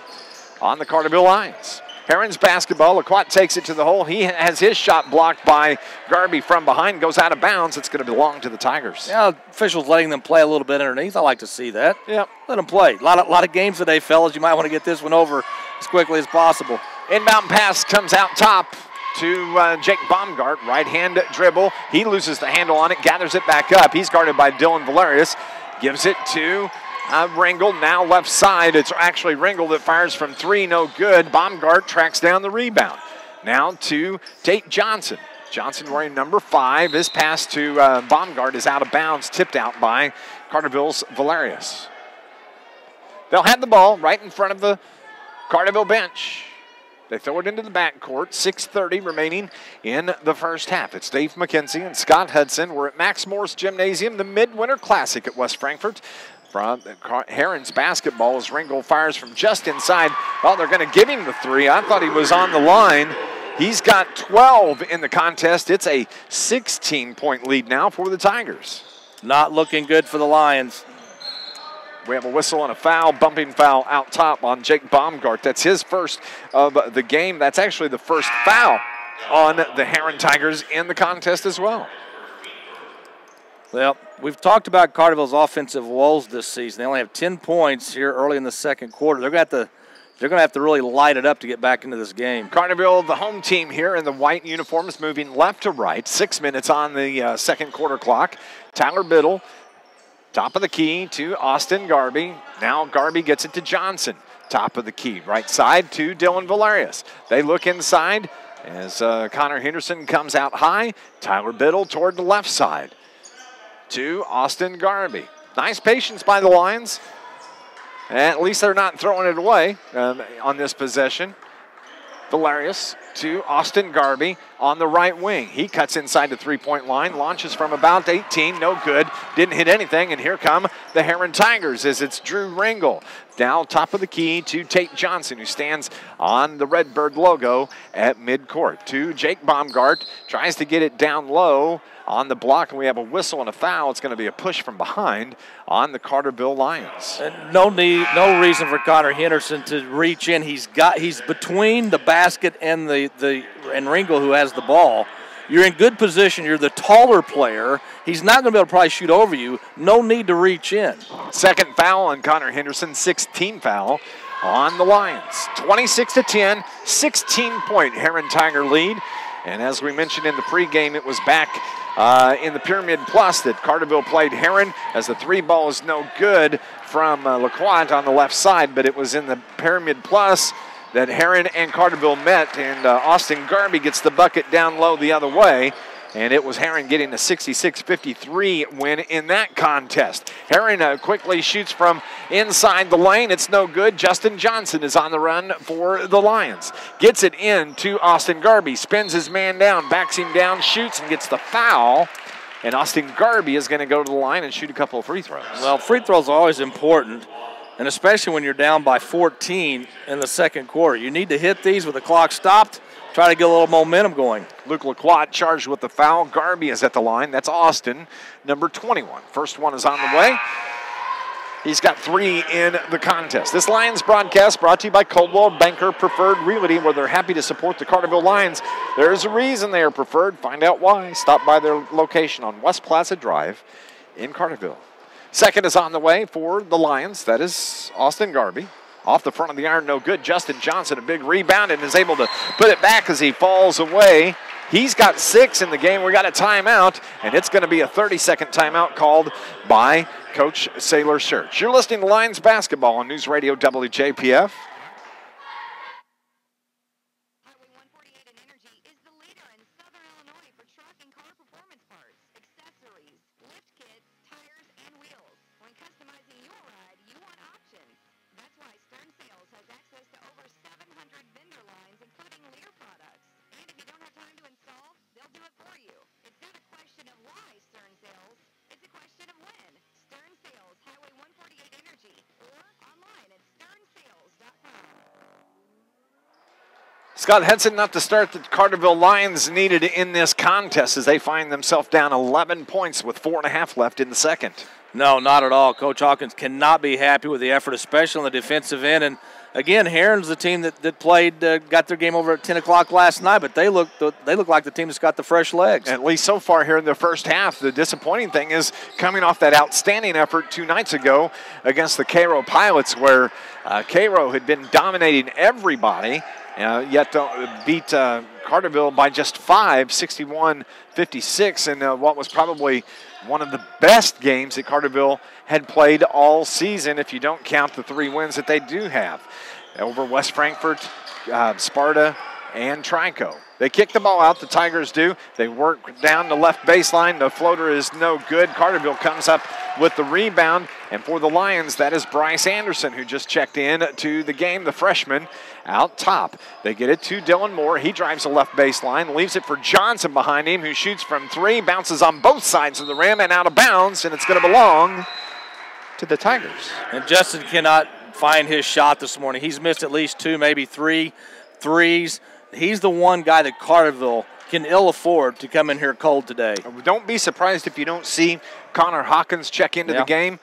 on the Carterville Lions. Herrin's basketball. Lacroix takes it to the hole. He has his shot blocked by Garvey from behind. Goes out of bounds. It's going to belong to the Tigers. Yeah, officials letting them play a little bit underneath. I like to see that. Yep. Let them play. A lot of games today, fellas. You might want to get this one over as quickly as possible. Inbound pass comes out top to Jake Baumgart. Right-hand dribble. He loses the handle on it, gathers it back up. He's guarded by Dylan Valerius. Gives it to Ringel, now left side. It's actually Ringel that fires from 3, no good. Baumgart tracks down the rebound. Now to Tate Johnson. Johnson wearing number 5. His pass to Baumgart is out of bounds, tipped out by Carterville's Valerius. They'll have the ball right in front of the Carterville bench. They throw it into the backcourt. 6:30 remaining in the first half. It's Dave McKenzie and Scott Hudson. We're at Max Morris Gymnasium, the Mid-Winter Classic at West Frankfort. From Herrin's basketball as Ringel fires from just inside. Oh, they're going to give him the 3. I thought he was on the line. He's got 12 in the contest. It's a 16-point lead now for the Tigers. Not looking good for the Lions. We have a whistle and a foul, bumping foul out top on Jake Baumgart. That's his first of the game. That's actually the first foul on the Herrin Tigers in the contest as well. Well, we've talked about Carterville's offensive woes this season. They only have 10 points here early in the second quarter. They're going to have to really light it up to get back into this game. Carterville, the home team here in the white uniforms, moving left to right. 6 minutes on the second quarter clock. Tyler Biddle, top of the key to Austin Garvey. Now Garvey gets it to Johnson. Top of the key, right side to Dylan Valerius. They look inside as Connor Henderson comes out high. Tyler Biddle toward the left side to Austin Garvey. Nice patience by the Lions. At least they're not throwing it away on this possession. Valerius to Austin Garvey on the right wing. He cuts inside the three-point line, launches from about 18, no good, didn't hit anything, and here come the Herrin Tigers as it's Drew Ringel. Down top of the key to Tate Johnson, who stands on the Redbird logo at midcourt. To Jake Baumgart, tries to get it down low on the block, and we have a whistle and a foul. It's going to be a push from behind on the Carterville Lions. No reason for Connor Henderson to reach in. He's between the basket and and Ringel, who has the ball. You're in good position. You're the taller player. He's not going to be able to probably shoot over you. No need to reach in. Second foul on Connor Henderson, 16th foul on the Lions. 26-10, 16-point Herrin Tiger lead. And as we mentioned in the pregame, it was back in the Pyramid Plus that Carterville played Herrin as the three ball is no good from LaQuant on the left side, but it was in the Pyramid Plus that Herrin and Carterville met, and Austin Garby gets the bucket down low the other way. And it was Herrin getting a 66-53 win in that contest. Herrin quickly shoots from inside the lane. It's no good. Justin Johnson is on the run for the Lions. Gets it in to Austin Garby. Spins his man down, backs him down, shoots, and gets the foul. And Austin Garby is going to go to the line and shoot a couple of free throws. Well, free throws are always important, and especially when you're down by 14 in the second quarter. You need to hit these with the clock stopped. Try to get a little momentum going. Luke LaQuat charged with the foul. Garby is at the line. That's Austin, number 21. First one is on the way. He's got 3 in the contest. This Lions broadcast brought to you by Coldwell Banker Preferred Realty, where they're happy to support the Carterville Lions. There's a reason they are preferred. Find out why. Stop by their location on West Plaza Drive in Carterville. Second is on the way for the Lions. That is Austin Garby. Off the front of the iron, no good. Justin Johnson, a big rebound, and is able to put it back as he falls away. He's got 6 in the game. We got a timeout, and it's going to be a 30-second timeout called by Coach Saylor Search. You're listening to Lions basketball on News Radio WJPF. Highway 148 and Energy is the leader in Southern Illinois for truck and car performance parts, accessories, lift kits, tires, and wheels. When customizing your ride, you want options. That's why Stern Sales has access to over 700 vendor lines, including Lear products. And if you don't have time to install, they'll do it for you. It's not a question of why Stern Sales, it's a question of when. Stern Sales, Highway 148 Energy, or online at sternsales.com. Scott Henson not the start that Carterville Lions needed in this contest as they find themselves down 11 points with 4.5 left in the second. No, not at all. Coach Hawkins cannot be happy with the effort, especially on the defensive end. And again, Herrin's the team that played, got their game over at 10 o'clock last night, but they look like the team that's got the fresh legs. At least so far here in the first half. The disappointing thing is coming off that outstanding effort 2 nights ago against the Cairo Pilots, where Cairo had been dominating everybody, yet beat Carterville by just 5, 61-56, in what was probably one of the best games that Carterville had played all season, if you don't count the 3 wins that they do have over West Frankfort, Sparta, and Trico. They kick the ball out, the Tigers do. They work down the left baseline. The floater is no good. Carterville comes up with the rebound. And for the Lions, that is Bryce Anderson, who just checked in to the game, the freshman, out top. They get it to Dylan Moore. He drives the left baseline, leaves it for Johnson behind him, who shoots from 3, bounces on both sides of the rim and out of bounds, and it's going to belong to the Tigers. And Justin cannot find his shot this morning. He's missed at least 2, maybe 3 threes. He's the one guy that Carterville can ill afford to come in here cold today. Don't be surprised if you don't see Connor Hawkins check into the game.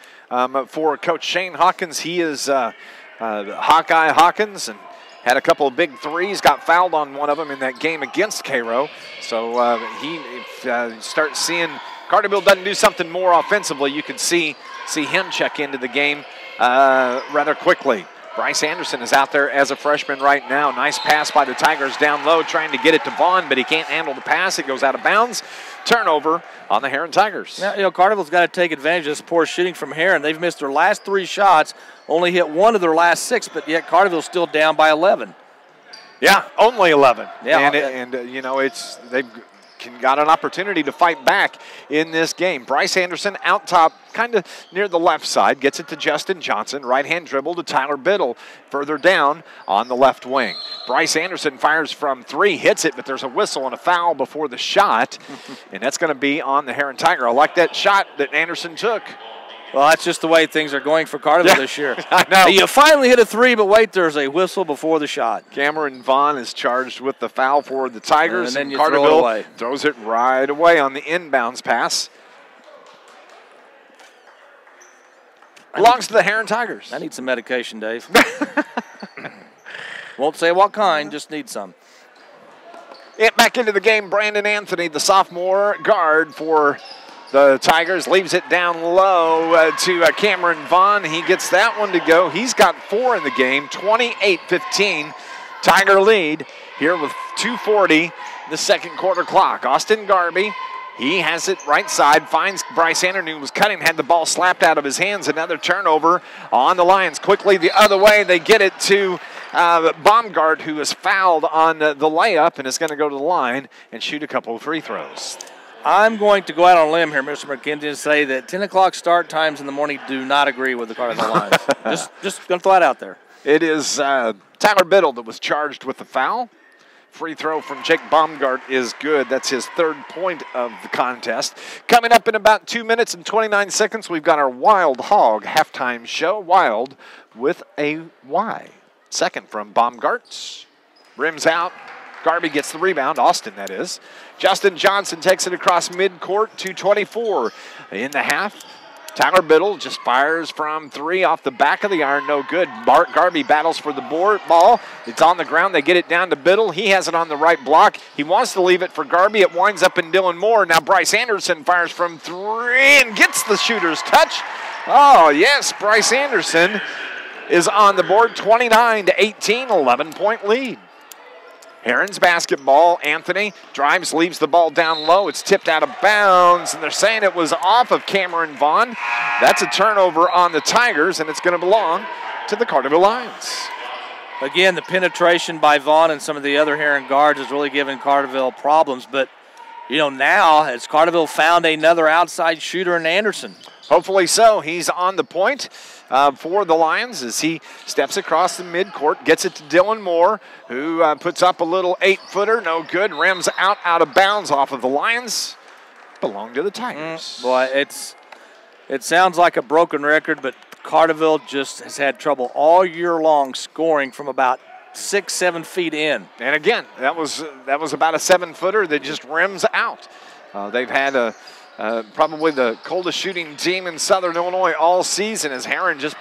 For Coach Shane Hawkins, he is Hawkeye Hawkins, and had a couple of big threes, got fouled on one of them in that game against Cairo. So he starts seeing Carterville doesn't do something more offensively. You could see him check into the game rather quickly. Bryce Anderson is out there as a freshman right now. Nice pass by the Tigers down low, trying to get it to Vaughn, but he can't handle the pass. It goes out of bounds. Turnover on the Herrin Tigers. Now, Carterville's got to take advantage of this poor shooting from Herrin. They've missed their last 3 shots, only hit 1 of their last 6, but yet Carterville's still down by 11. Yeah, only 11. Yeah, and they've got an opportunity to fight back in this game. Bryce Anderson out top, kind of near the left side, gets it to Justin Johnson. Right-hand dribble to Tyler Biddle further down on the left wing. Bryce Anderson fires from 3, hits it, but there's a whistle and a foul before the shot, and that's going to be on the Herrin Tiger. I like that shot that Anderson took. Well, that's just the way things are going for Carterville this year. I know. You finally hit a 3, but wait, there's a whistle before the shot. Cameron Vaughn is charged with the foul for the Tigers, and then you Carterville throw it away. Throws it right away on the inbounds pass. Belongs to the Herrin Tigers. I need some medication, Dave. Won't say what kind, just need some. It back into the game, Brandon Anthony, the sophomore guard for the Tigers, leaves it down low to Cameron Vaughn. He gets that one to go. He's got 4 in the game, 28-15. Tiger lead here with 2:40 the second quarter clock. Austin Garby, he has it right side, finds Bryce Anderson, who was cutting, had the ball slapped out of his hands. Another turnover on the Lions. Quickly the other way, they get it to Baumgart, who is fouled on the layup and is going to go to the line and shoot a couple of free throws. I'm going to go out on a limb here, Mr. McKenzie, and say that 10 o'clock start times in the morning do not agree with the Carterville Lions. just going to throw it out there. It is Tyler Biddle that was charged with the foul. Free throw from Jake Baumgart is good. That's his 3rd point of the contest. Coming up in about 2 minutes and 29 seconds, we've got our Wild Hog halftime show. Wild with a Y. Second from Baumgart. Rims out. Garby gets the rebound. Austin, that is. Justin Johnson takes it across midcourt. 2:24 in the half. Tyler Biddle just fires from 3 off the back of the iron. No good. Garby battles for the ball. It's on the ground. They get it down to Biddle. He has it on the right block. He wants to leave it for Garby. It winds up in Dylan Moore. Now Bryce Anderson fires from 3 and gets the shooter's touch. Oh, yes, Bryce Anderson is on the board. 29-18, 11-point lead. Herrin's basketball. Anthony drives, leaves the ball down low. It's tipped out of bounds, and they're saying it was off of Cameron Vaughn. That's a turnover on the Tigers, and it's going to belong to the Carterville Lions. Again, the penetration by Vaughn and some of the other Herrin guards is really giving Carterville problems. But, now has Carterville found another outside shooter in Anderson? Hopefully so. He's on the point for the Lions as he steps across the midcourt, gets it to Dylan Moore, who puts up a little 8-footer. No good. Rims out of bounds off of the Lions. Belong to the Tigers. Boy, it sounds like a broken record, but Carterville just has had trouble all year long scoring from about 6-7 feet in. And again, that was about a 7-footer that just rims out. They've had probably the coldest shooting team in Southern Illinois all season as Herrin just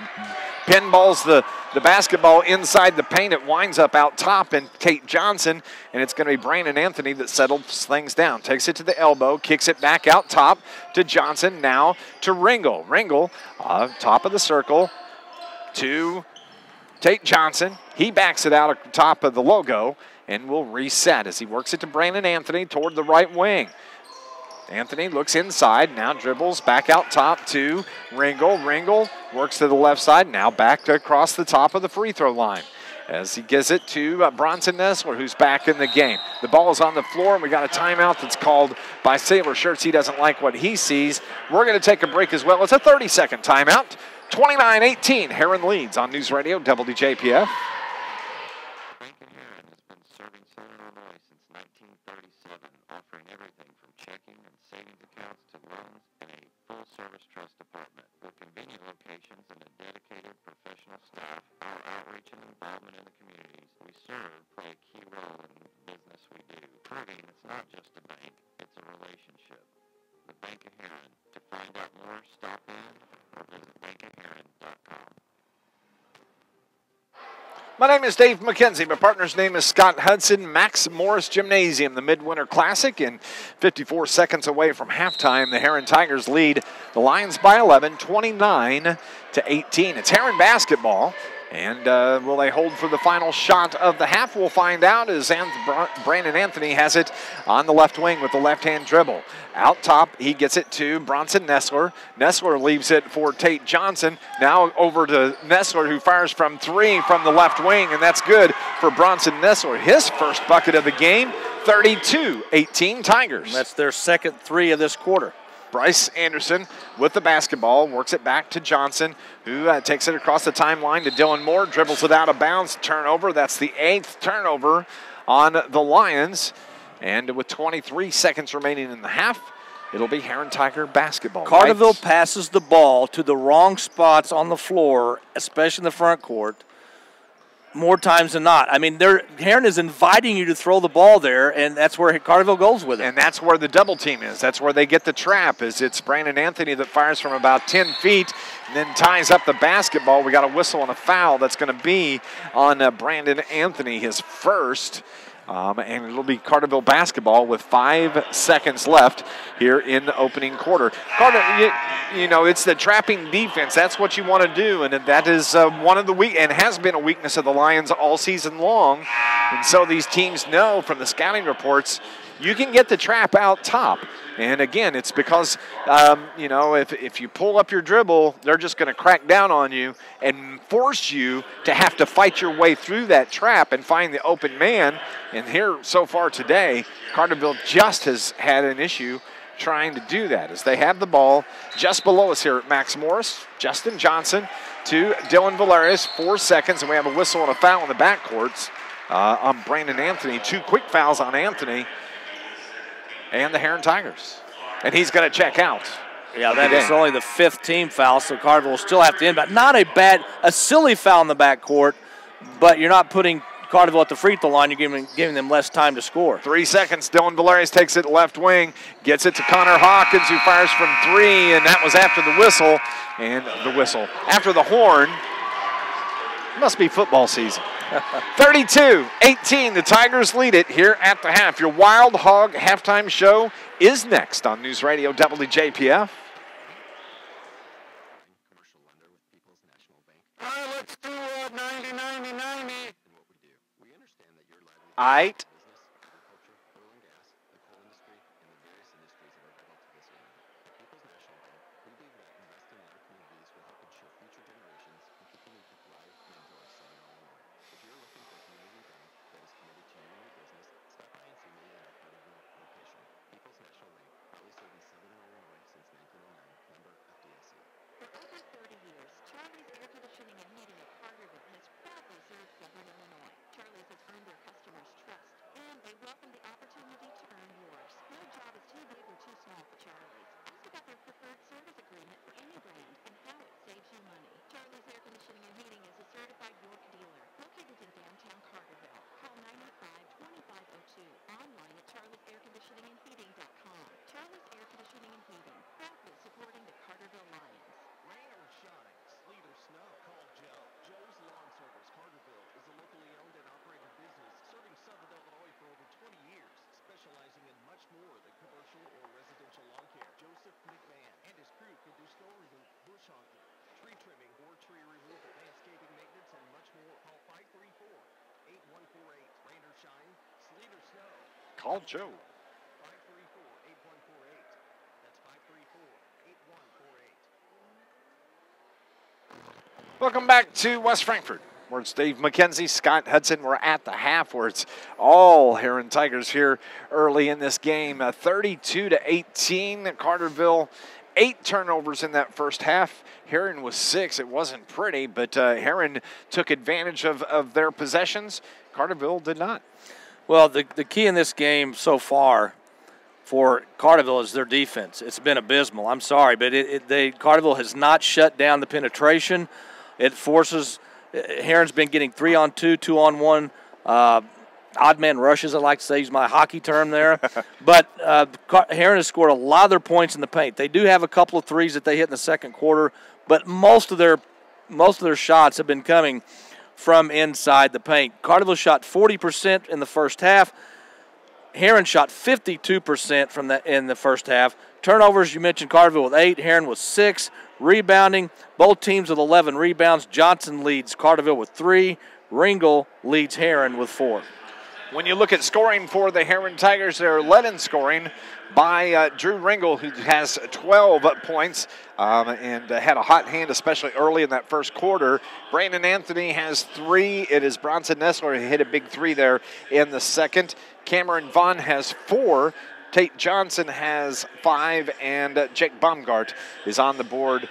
pinballs the basketball inside the paint. It winds up out top and Tate Johnson, and it's going to be Brandon Anthony that settles things down. Takes it to the elbow, kicks it back out top to Johnson, now to Ringel. Ringel, top of the circle, to Tate Johnson. He backs it out at top of the logo and will reset as he works it to Brandon Anthony toward the right wing. Anthony looks inside, now dribbles back out top to Ringel. Ringel works to the left side, now back across the top of the free throw line as he gives it to Bronson Nessler, who's back in the game. The ball is on the floor, and we got a timeout that's called by Sailor Shirts. He doesn't like what he sees. We're going to take a break as well. It's a 30-second timeout. 29-18, Herrin leads on News Radio WJPF. Bank of Herrin has been serving Southern Illinois since 1937, offering everything from checking and savings accounts to loans and a full-service trust department. With convenient locations and a dedicated professional staff, our outreach and involvement in the communities we serve play a key role in the business we do, proving it's not just a bank, it's a relationship. The Bank of Herrin. To find out more, stop in or visit bankofherrin.com. My name is Dave McKenzie. My partner's name is Scott Hudson. Max Morris Gymnasium, the Mid-Winter Classic, and 54 seconds away from halftime, the Herrin Tigers lead the Lions by 11, 29-18. It's Herrin basketball, and will they hold for the final shot of the half? We'll find out as Brandon Anthony has it on the left wing with the left-hand dribble. Out top, he gets it to Bronson Nessler. Nessler leaves it for Tate Johnson. Now over to Nessler, who fires from 3 from the left wing, and that's good for Bronson Nessler. His first bucket of the game, 32-18 Tigers. That's their second 3 of this quarter. Bryce Anderson with the basketball, works it back to Johnson, who takes it across the timeline to Dylan Moore, dribbles it out of bounds, turnover. That's the 8th turnover on the Lions. And with 23 seconds remaining in the half, it'll be Herrin Tiger basketball. Carterville passes the ball to the wrong spots on the floor, especially in the front court, more times than not. I mean, Herrin is inviting you to throw the ball there, and that's where Carterville goes with it. And that's where the double team is. That's where they get the trap, is it's Brandon Anthony that fires from about 10 feet and then ties up the basketball. We got a whistle and a foul that's going to be on Brandon Anthony, his first And it'll be Carterville basketball with 5 seconds left here in the opening quarter. You know, it's the trapping defense. That's what you want to do, and that is one of the and has been a weakness of the Lions all season long. And so these teams know from the scouting reports, you can get the trap out top. And again, it's because, you know, if you pull up your dribble, they're just going to crack down on you and force you to have to fight your way through that trap and find the open man. And here so far today, Carterville just has had an issue trying to do that as they have the ball just below us here at Max Morris. Justin Johnson to Dylan Valerius, 4 seconds, and we have a whistle and a foul in the backcourts on Brandon Anthony. 2 quick fouls on Anthony and the Herrin Tigers. And he's going to check out. Yeah, that is only the 5th team foul, so Carterville will still have to end. But not a silly foul in the backcourt, but you're not putting Carterville at the free throw line. You're giving them less time to score. 3 seconds. Dylan Valerius takes it left wing, gets it to Connor Hawkins, who fires from 3, and that was after the whistle. And the whistle. After the horn, it must be football season. 32-18, the Tigers lead it here at the half. Your Wild Hog halftime show is next on News Radio WJPF. All right, let's do 90-90-90. Aight. Welcome the opportunity to earn yours. No job is too big or too small for Charlie's. Ask about their preferred service agreement for any brand and how it saves you money. Charlie's Air Conditioning and Heating is a certified York dealer located in downtown Carterville. Call 985-2502. Online at charliesairconditioningandheating.com. Charlie's Air Conditioning and Heating, proudly supporting the Carterville Lions. Rain or shine, sleet or snow, call Joe. Joe's Lawn Service Carterville is a locally owned and operated business serving Southern Illinois for over 20 years, specializing in much more than commercial or residential lawn care. Joseph McMahon and his crew can do snow removal, bush hogging, tree trimming, or tree removal, landscaping maintenance, and much more. Call 534-8148. Rain or shine, sleet or snow. Call Joe. 534-8148. That's 534-8148. Welcome back to West Frankfort, where it's Dave McKenzie, Scott Hudson. We're at the half, where it's all Herrin Tigers here early in this game. 32-18, Carterville, 8 turnovers in that first half. Herrin was 6. It wasn't pretty, but Herrin took advantage of their possessions. Carterville did not. Well, the key in this game so far for Carterville is their defense. It's been abysmal. I'm sorry, but Carterville has not shut down the penetration. It forces Herrin's been getting 3-on-2, 2-on-1, odd man rushes, I like to say, use my hockey term there. But Herrin has scored a lot of their points in the paint. They do have a couple of threes that they hit in the second quarter, but most of their shots have been coming from inside the paint. Carterville shot 40% in the first half. Herrin shot 52% in the first half. Turnovers, you mentioned Carterville with 8, Herrin with 6. Rebounding, both teams with 11 rebounds. Johnson leads Carterville with 3. Ringel leads Herrin with 4. When you look at scoring for the Herrin Tigers, they're led in scoring by Drew Ringel, who has 12 points and had a hot hand, especially early in that first quarter. Brandon Anthony has 3. It is Bronson Nessler who hit a big 3 there in the second. Cameron Vaughn has 4. Tate Johnson has 5, and Jake Baumgart is on the board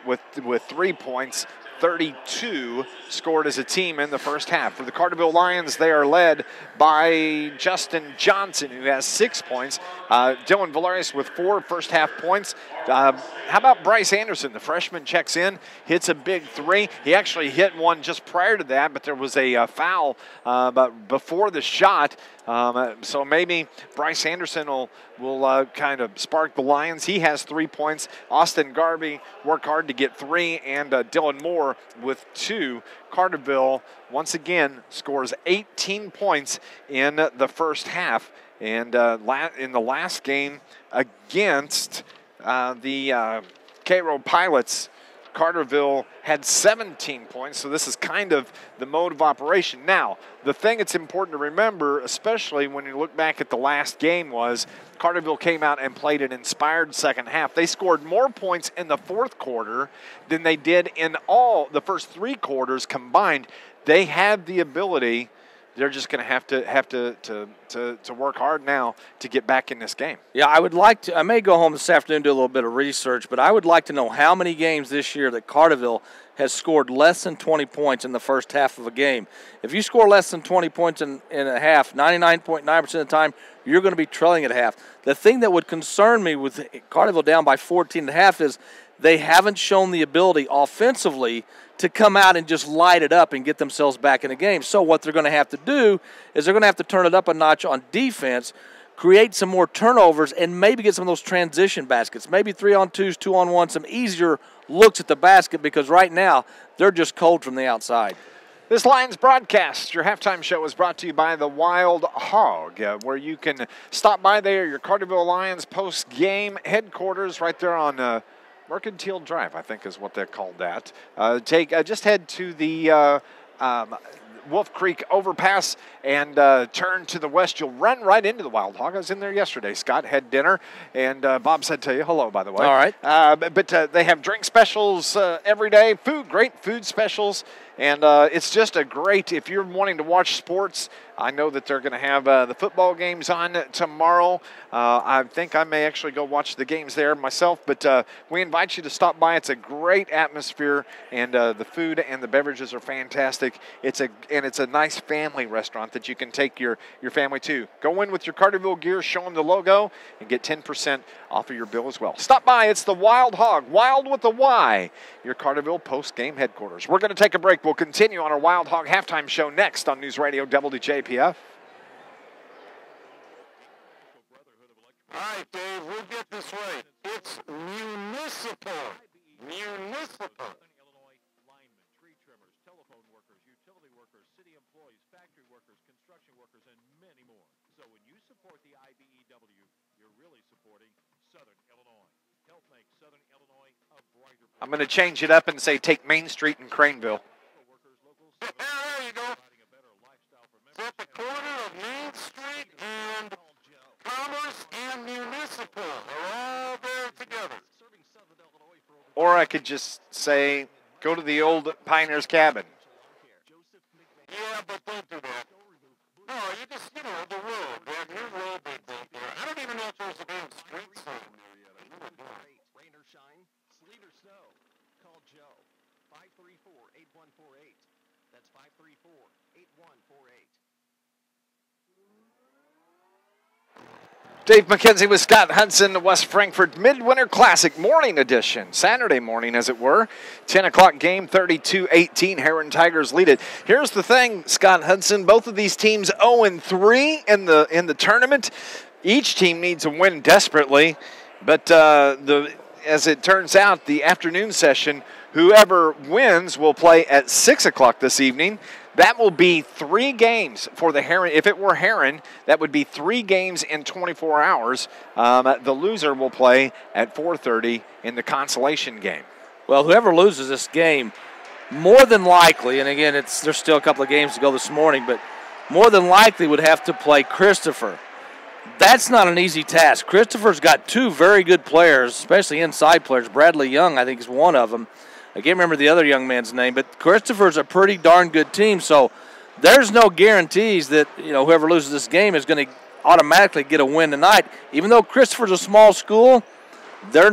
with 3 points. 32 scored as a team in the first half. For the Carterville Lions, they are led by Justin Johnson, who has 6 points. Dylan Valerius with 4 first-half points. How about Bryce Anderson? The freshman checks in, hits a big 3. He actually hit one just prior to that, but there was a foul before the shot. So maybe Bryce Anderson will kind of spark the Lions. He has 3 points. Austin Garvey worked hard to get 3, and Dylan Moore with 2. Carterville, once again, scores 18 points in the first half. And in the last game against the Cairo Pilots, Carterville had 17 points, so this is kind of the mode of operation. Now, the thing that's important to remember, especially when you look back at the last game, was Carterville came out and played an inspired second half. They scored more points in the fourth quarter than they did in all the first 3 quarters combined. They had the ability. They're just going to have to work hard now to get back in this game. Yeah, I would like to. I may go home this afternoon and do a little bit of research, but I would like to know how many games this year that Carterville has scored less than 20 points in the first half of a game. If you score less than 20 points in a half, 99.9% of the time, you're going to be trailing at half. The thing that would concern me with Carterville down by 14.5 is they haven't shown the ability offensively to come out and just light it up and get themselves back in the game. So what they're going to have to do is they're going to have to turn it up a notch on defense, create some more turnovers, and maybe get some of those transition baskets. Maybe 3-on-2s, 2-on-1, some easier looks at the basket, because right now they're just cold from the outside. This Lions broadcast, your halftime show, is brought to you by the Wild Hog, where you can stop by there, your Carterville Lions post-game headquarters right there on Mercantile Drive, I think is what they called that. Just head to the Wolf Creek overpass and turn to the west. You'll run right into the Wild Hog. I was in there yesterday. Scott had dinner, and Bob said to you hello, by the way. All right. But they have drink specials every day, great food specials, and it's just a great, if you're wanting to watch sports, I know that they're going to have the football games on tomorrow. I think I may actually go watch the games there myself, but we invite you to stop by. It's a great atmosphere, and the food and the beverages are fantastic. It's a nice family restaurant that you can take your family to. Go in with your Carterville gear, show them the logo, and get 10% off of your bill as well. Stop by. It's the Wild Hog, Wild with a Y, your Carterville post-game headquarters. We're going to take a break. We'll continue on our Wild Hog halftime show next on NewsRadio WJPF. All right, Dave, we'll get this right. It's municipal. Municipal. Illinois linemen, tree trimmers, telephone workers, utility workers, city employees, factory workers, construction workers, and many more. So when you support the IBEW, you're really supporting Southern Illinois. Help make Southern Illinois a brighter place. I'm going to change it up and say take Main Street in Craneville. There you go. It's at the corner of Main Street and Commerce and Municipal. They're all there together. Or I could just say, go to the old Pioneers Cabin. Yeah, but don't do that. No, you just, the road. That new road they built there. I don't even know if there's a damn street sign there yet. Rain or shine, sleet or snow, call Joe. 534-8148. That's 534-8148. Dave McKenzie with Scott Hudson, the West Frankfort Mid-Winter Classic morning edition. Saturday morning, as it were. 10 o'clock game, 32-18. Herrin Tigers lead it. Here's the thing, Scott Hudson. Both of these teams 0-3 in the tournament. Each team needs a win desperately. But as it turns out, the afternoon session, whoever wins will play at 6 o'clock this evening. That will be 3 games for the Herrin. If it were Herrin, that would be 3 games in 24 hours. The loser will play at 4:30 in the consolation game. Well, whoever loses this game, more than likely, and again, there's still a couple of games to go this morning, but more than likely would have to play Christopher. That's not an easy task. Christopher's got 2 very good players, especially inside players. Bradley Young, I think, is one of them. I can't remember the other young man's name, but Christopher's a pretty darn good team, so there's no guarantees that whoever loses this game is going to automatically get a win tonight. Even though Christopher's a small school, they're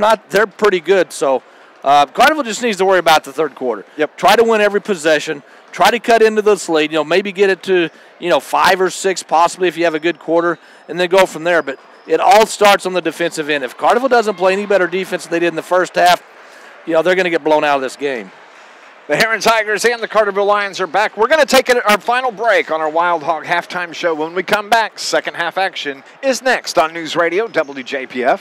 pretty good. So Carterville just needs to worry about the third quarter. Yep. Try to win every possession. Try to cut into this lead. Maybe get it to 5 or 6 possibly if you have a good quarter, and then go from there. But it all starts on the defensive end. If Carterville doesn't play any better defense than they did in the first half, they're going to get blown out of this game. The Herrin Tigers and the Carterville Lions are back. We're going to take our final break on our Wild Hog halftime show. When we come back, second half action is next on News Radio WJPF.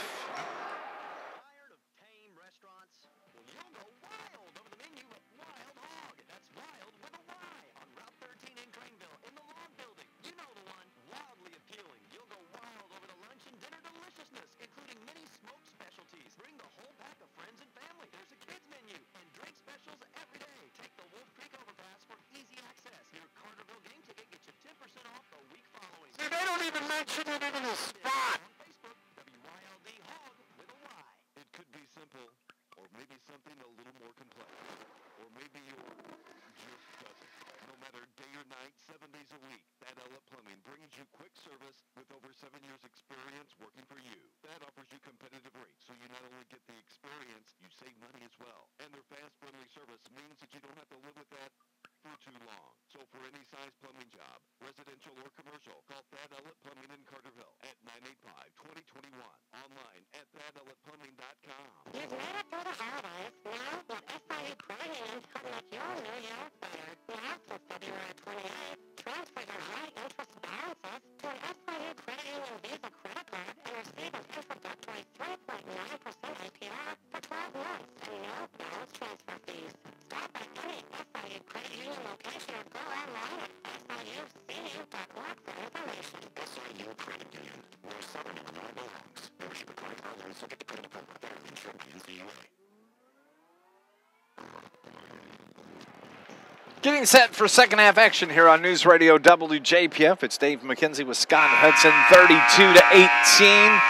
Getting set for second half action here on News Radio WJPF. It's Dave McKenzie with Scott Hudson, 32-18.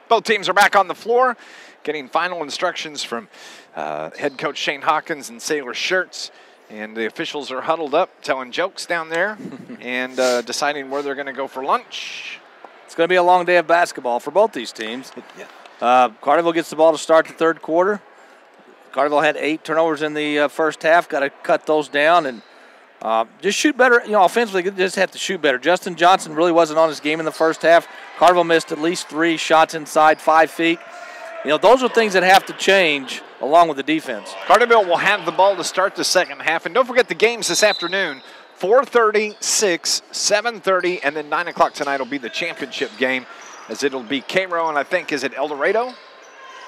Both teams are back on the floor, getting final instructions from head coach Shane Hawkins and Sailor Shirts. And the officials are huddled up, telling jokes down there and deciding where they're going to go for lunch. It's going to be a long day of basketball for both these teams. Carterville gets the ball to start the third quarter. Carterville had 8 turnovers in the first half. Got to cut those down and just shoot better. You know, offensively, they just have to shoot better. Justin Johnson really wasn't on his game in the first half. Carterville missed at least 3 shots inside 5 feet. You know, those are things that have to change along with the defense. Carterville will have the ball to start the second half. And don't forget the games this afternoon. 4:30, 6, 7:30, and then 9 o'clock tonight will be the championship game, as it'll be Cairo and I think, is it El Dorado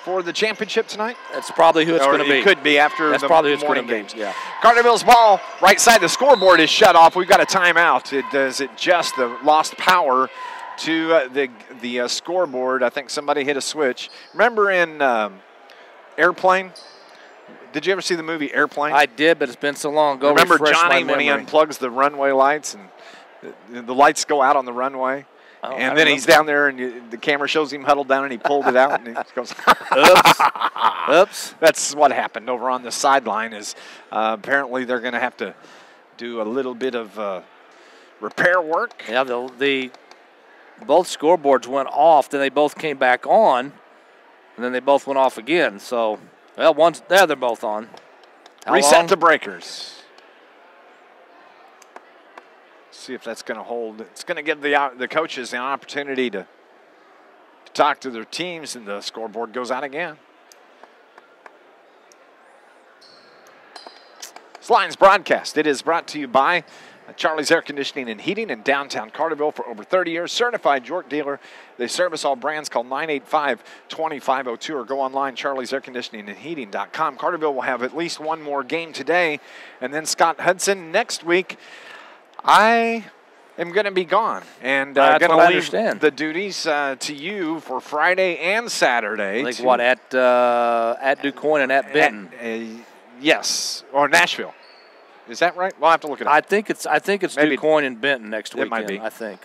for the championship tonight? That's probably who it's going to be. It could be after That's the probably who it's morning going to be. games. Yeah. Carterville's ball, right side of the scoreboard is shut off. We've got a timeout. It just lost power to the scoreboard. I think somebody hit a switch. Remember in Airplane? Did you ever see the movie Airplane? I did, but it's been so long ago. Remember Refresh Johnny my when he memory. unplugs the runway lights and the lights go out on the runway? And then he's down there and the camera shows him huddled down and he pulled it out and he goes, Oops. Oops. That's what happened over on the sideline is apparently they're going to have to do a little bit of repair work. Yeah, both scoreboards went off, then they both came back on, and then they both went off again. So, well, they're both on. Reset the breakers. See if that's going to hold. It's going to give the coaches the opportunity to talk to their teams, and the scoreboard goes out again. This Lions broadcast, it is brought to you by Charlie's Air Conditioning and Heating in downtown Carterville for over 30 years. Certified York dealer. They service all brands. Call 985-2502 or go online, charliesairconditioningandheating.com. Carterville will have at least one more game today. And then Scott Hudson next week. I am going to be gone and going to leave the duties to you for Friday and Saturday. Like what, at DuQuoin and at Benton? Yes, or Nashville. Is that right? We'll have to look it up. I think it's maybe DuQuoin and Benton next weekend. It might be. I think.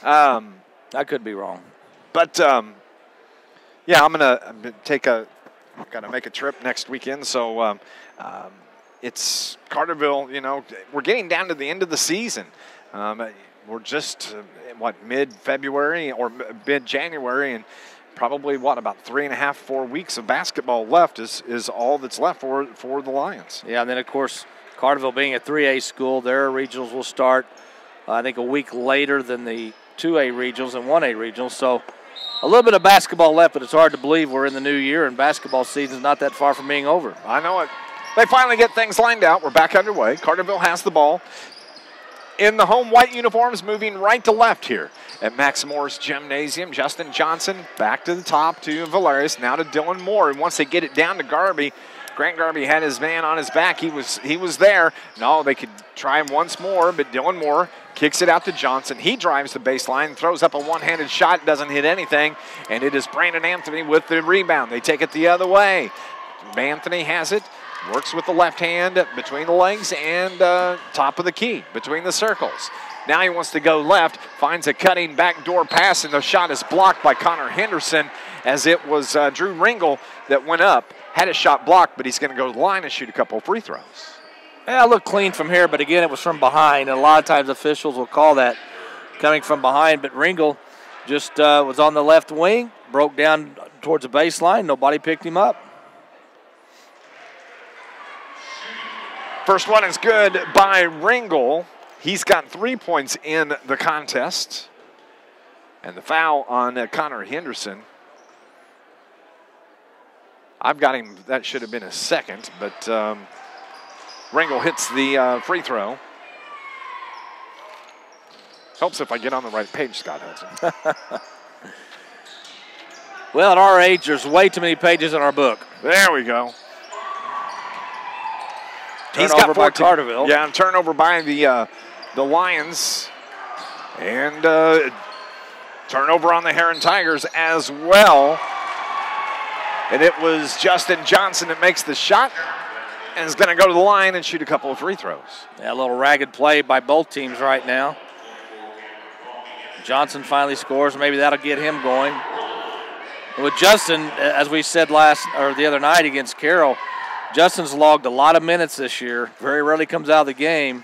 I could be wrong. But yeah, I'm gonna got to make a trip next weekend. So it's Carterville. You know, we're getting down to the end of the season. We're just mid-February or mid-January, and probably about 3.5, 4 weeks of basketball left is all that's left for the Lions. Yeah, and then of course Carterville being a 3A school, their regionals will start I think a week later than the 2A regionals and 1A regionals. So a little bit of basketball left, but it's hard to believe we're in the new year and basketball season's not that far from being over. I know it. They finally get things lined out. We're back underway. Carterville has the ball. In the home white uniforms, moving right to left here at Max Moore's Gymnasium. Justin Johnson back to the top to Valerius, now to Dylan Moore. And once they get it down to Garby, Grant Garby had his man on his back. He was there. No, they could try him once more, but Dylan Moore kicks it out to Johnson. He drives the baseline, throws up a one-handed shot, doesn't hit anything, and it is Brandon Anthony with the rebound. They take it the other way. Anthony has it. Works with the left hand between the legs and top of the key, between the circles. Now he wants to go left, finds a cutting backdoor pass, and the shot is blocked by Connor Henderson, as it was Drew Ringel that went up, had a shot blocked, but he's going to go to the line and shoot a couple of free throws. Yeah, it looked clean from here, but again, it was from behind, and a lot of times officials will call that coming from behind, but Ringel just was on the left wing, broke down towards the baseline, nobody picked him up. First one is good by Ringel. He's got 3 points in the contest. And the foul on Connor Henderson. I've got him, that should have been a second, but Ringel hits the free throw. Helps if I get on the right page, Scott Hudson. Well, at our age, there's way too many pages in our book. There we go. Turnover by Carterville. Yeah, turnover by the Lions. And turnover on the Herrin Tigers as well. And it was Justin Johnson that makes the shot and is going to go to the line and shoot a couple of free throws. Yeah, a little ragged play by both teams right now. Johnson finally scores. Maybe that'll get him going. With Justin, as we said the other night against Carroll, Justin's logged a lot of minutes this year. Very rarely comes out of the game.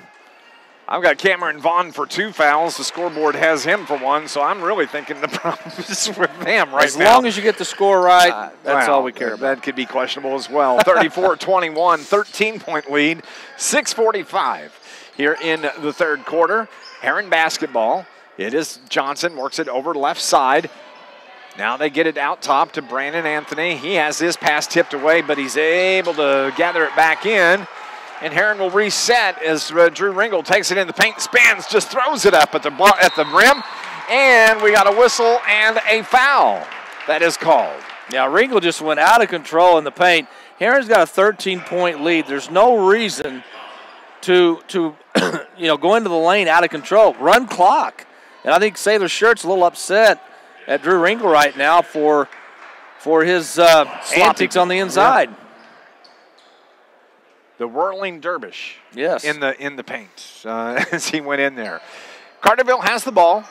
I've got Cameron Vaughn for 2 fouls. The scoreboard has him for 1, so I'm really thinking the problem is with them right now. As long as you get the score right, that's all we care about. That could be questionable as well. 34-21, 13-point lead, 6:45 here in the third quarter. Herrin basketball. It is Johnson, works it over left side. Now they get it out top to Brandon Anthony. He has this pass tipped away, but he's able to gather it back in. And Herrin will reset as Drew Ringel takes it in the paint, spins, just throws it up at the rim. And we got a whistle and a foul that is called. Now Ringel just went out of control in the paint. Herrin's got a 13-point lead. There's no reason to go into the lane out of control. Run clock. And I think Sailor Shirt's a little upset at Drew Ringel right now for his antics on the inside. Yeah. The whirling dervish, yes, in the paint as he went in there. Carterville has the ball,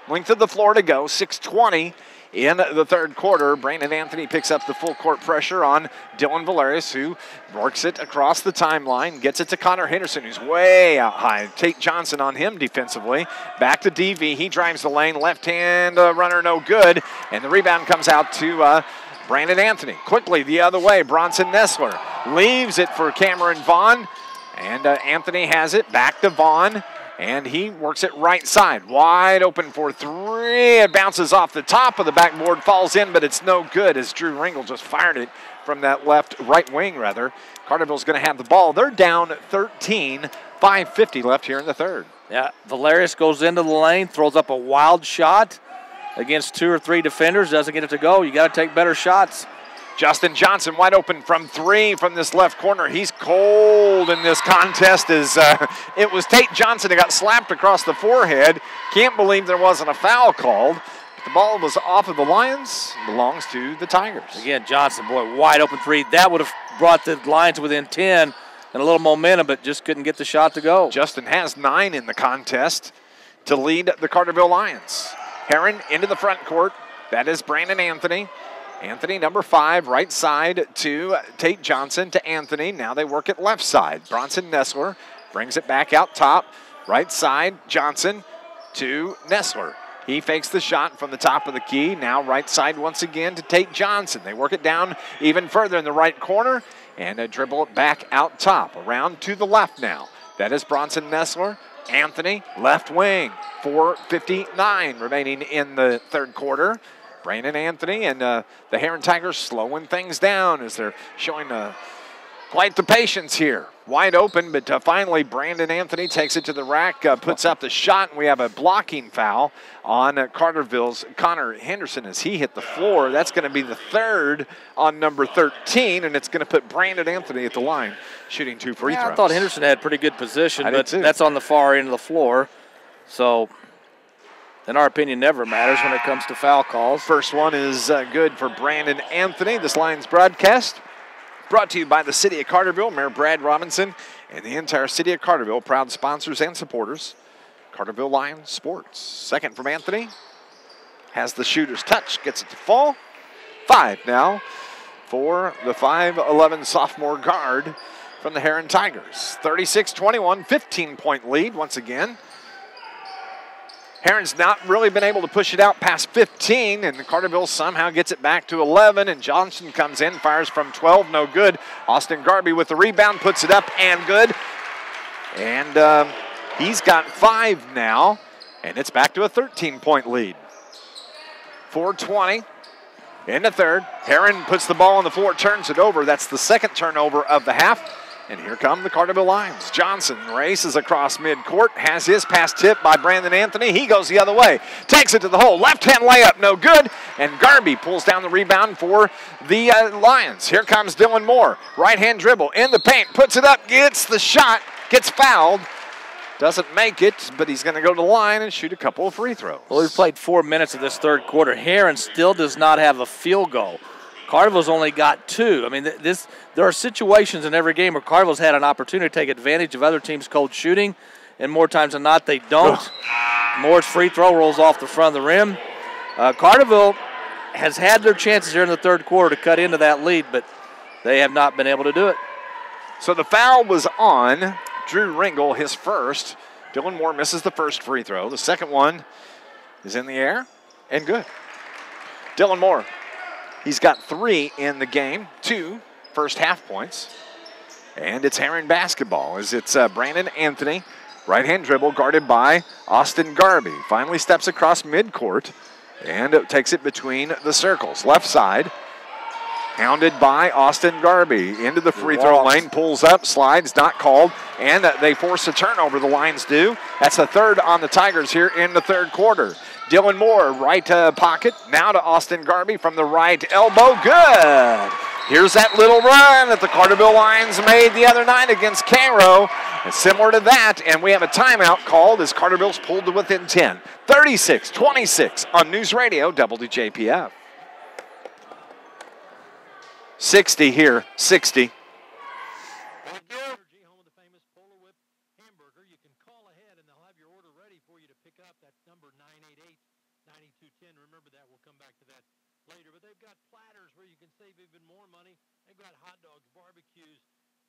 length of the floor to go. 6:20 in the third quarter. Brandon Anthony picks up the full court pressure on Dylan Valerius, who works it across the timeline, gets it to Connor Henderson, who's way out high. Tate Johnson on him defensively. Back to DV. He drives the lane. Left hand runner, no good, and the rebound comes out to Brandon Anthony. Quickly the other way, Bronson Nessler leaves it for Cameron Vaughn, and Anthony has it back to Vaughn, and he works it right side. Wide open for 3. It bounces off the top of the backboard, falls in, but it's no good as Drew Ringel just fired it from that right wing. Carterville's going to have the ball. They're down 13, 5:50 left here in the third. Yeah, Valerius goes into the lane, throws up a wild shot against 2 or 3 defenders, doesn't get it to go. You got to take better shots. Justin Johnson wide open from 3 from this left corner. He's cold in this contest as it was Tate Johnson who got slapped across the forehead. Can't believe there wasn't a foul called. The ball was off of the Lions, belongs to the Tigers. Again, Johnson, boy, wide open 3. That would have brought the Lions within 10 and a little momentum, but just couldn't get the shot to go. Justin has 9 in the contest to lead the Carterville Lions. Herrin into the front court. That is Brandon Anthony. Anthony, number 5, right side to Tate Johnson to Anthony. Now they work it left side. Bronson Nessler brings it back out top. Right side, Johnson to Nessler. He fakes the shot from the top of the key. Now right side once again to Tate Johnson. They work it down even further in the right corner and dribble it back out top. Around to the left now. That is Bronson Nessler. Anthony, left wing. 4:59 remaining in the third quarter. Brandon Anthony and the Herrin Tigers slowing things down as they're showing quite the patience here. Wide open, but finally Brandon Anthony takes it to the rack, puts up the shot, and we have a blocking foul on Carterville's Connor Henderson as he hit the floor. That's going to be the third on number 13, and it's going to put Brandon Anthony at the line, shooting 2 free throws. I thought Henderson had pretty good position, but too. That's on the far end of the floor. So, in our opinion, never matters when it comes to foul calls. First one is good for Brandon Anthony. This Lions broadcast brought to you by the City of Carterville, Mayor Brad Robinson, and the entire City of Carterville, proud sponsors and supporters. Carterville Lions Sports. Second from Anthony. Has the shooter's touch, gets it to fall. 5 now for the 5'11 sophomore guard from the Herrin Tigers. 36-21, 15-point lead once again. Herrin's not really been able to push it out past 15, and Carterville somehow gets it back to 11, and Johnson comes in, fires from 12, no good. Austin Garby with the rebound, puts it up, and good. And he's got 5 now, and it's back to a 13-point lead. 4:20 in the third. Herrin puts the ball on the floor, turns it over. That's the second turnover of the half. And here come the Carterville Lions. Johnson races across midcourt, has his pass tipped by Brandon Anthony. He goes the other way, takes it to the hole. Left-hand layup, no good. And Garby pulls down the rebound for the Lions. Here comes Dylan Moore. Right-hand dribble in the paint, puts it up, gets the shot, gets fouled. Doesn't make it, but he's going to go to the line and shoot a couple of free throws. Well, we've played 4 minutes of this third quarter. Herrin still does not have a field goal. Carterville's only got 2. I mean, there are situations in every game where Carterville's had an opportunity to take advantage of other teams' cold shooting, and more times than not, they don't. Moore's free throw rolls off the front of the rim. Carterville has had their chances here in the third quarter to cut into that lead, but they have not been able to do it. So the foul was on Drew Ringel, his first. Dylan Moore misses the first free throw. The second one is in the air and good. Dylan Moore. He's got 3 in the game, 2 first half points. And it's Herrin basketball as it's Brandon Anthony, right-hand dribble guarded by Austin Garby. Finally steps across midcourt and takes it between the circles. Left side, hounded by Austin Garby. Into the free throw lane, pulls up, slides, not called. And they force a turnover, the Lions do. That's the third on the Tigers here in the third quarter. Dylan Moore, right pocket. Now to Austin Garby from the right elbow. Good. Here's that little run that the Carterville Lions made the other night against Cairo. And similar to that, and we have a timeout called as Carterville's pulled to within 10. 36-26 on News Radio WJPF. 60 here, 60. Home of the famous Polo Whip hamburger. You can call ahead and they'll have your order ready for you to pick up. That's number 988-9210. Remember that. We'll come back to that later. But they've got platters where you can save even more money. They've got hot dogs, barbecues.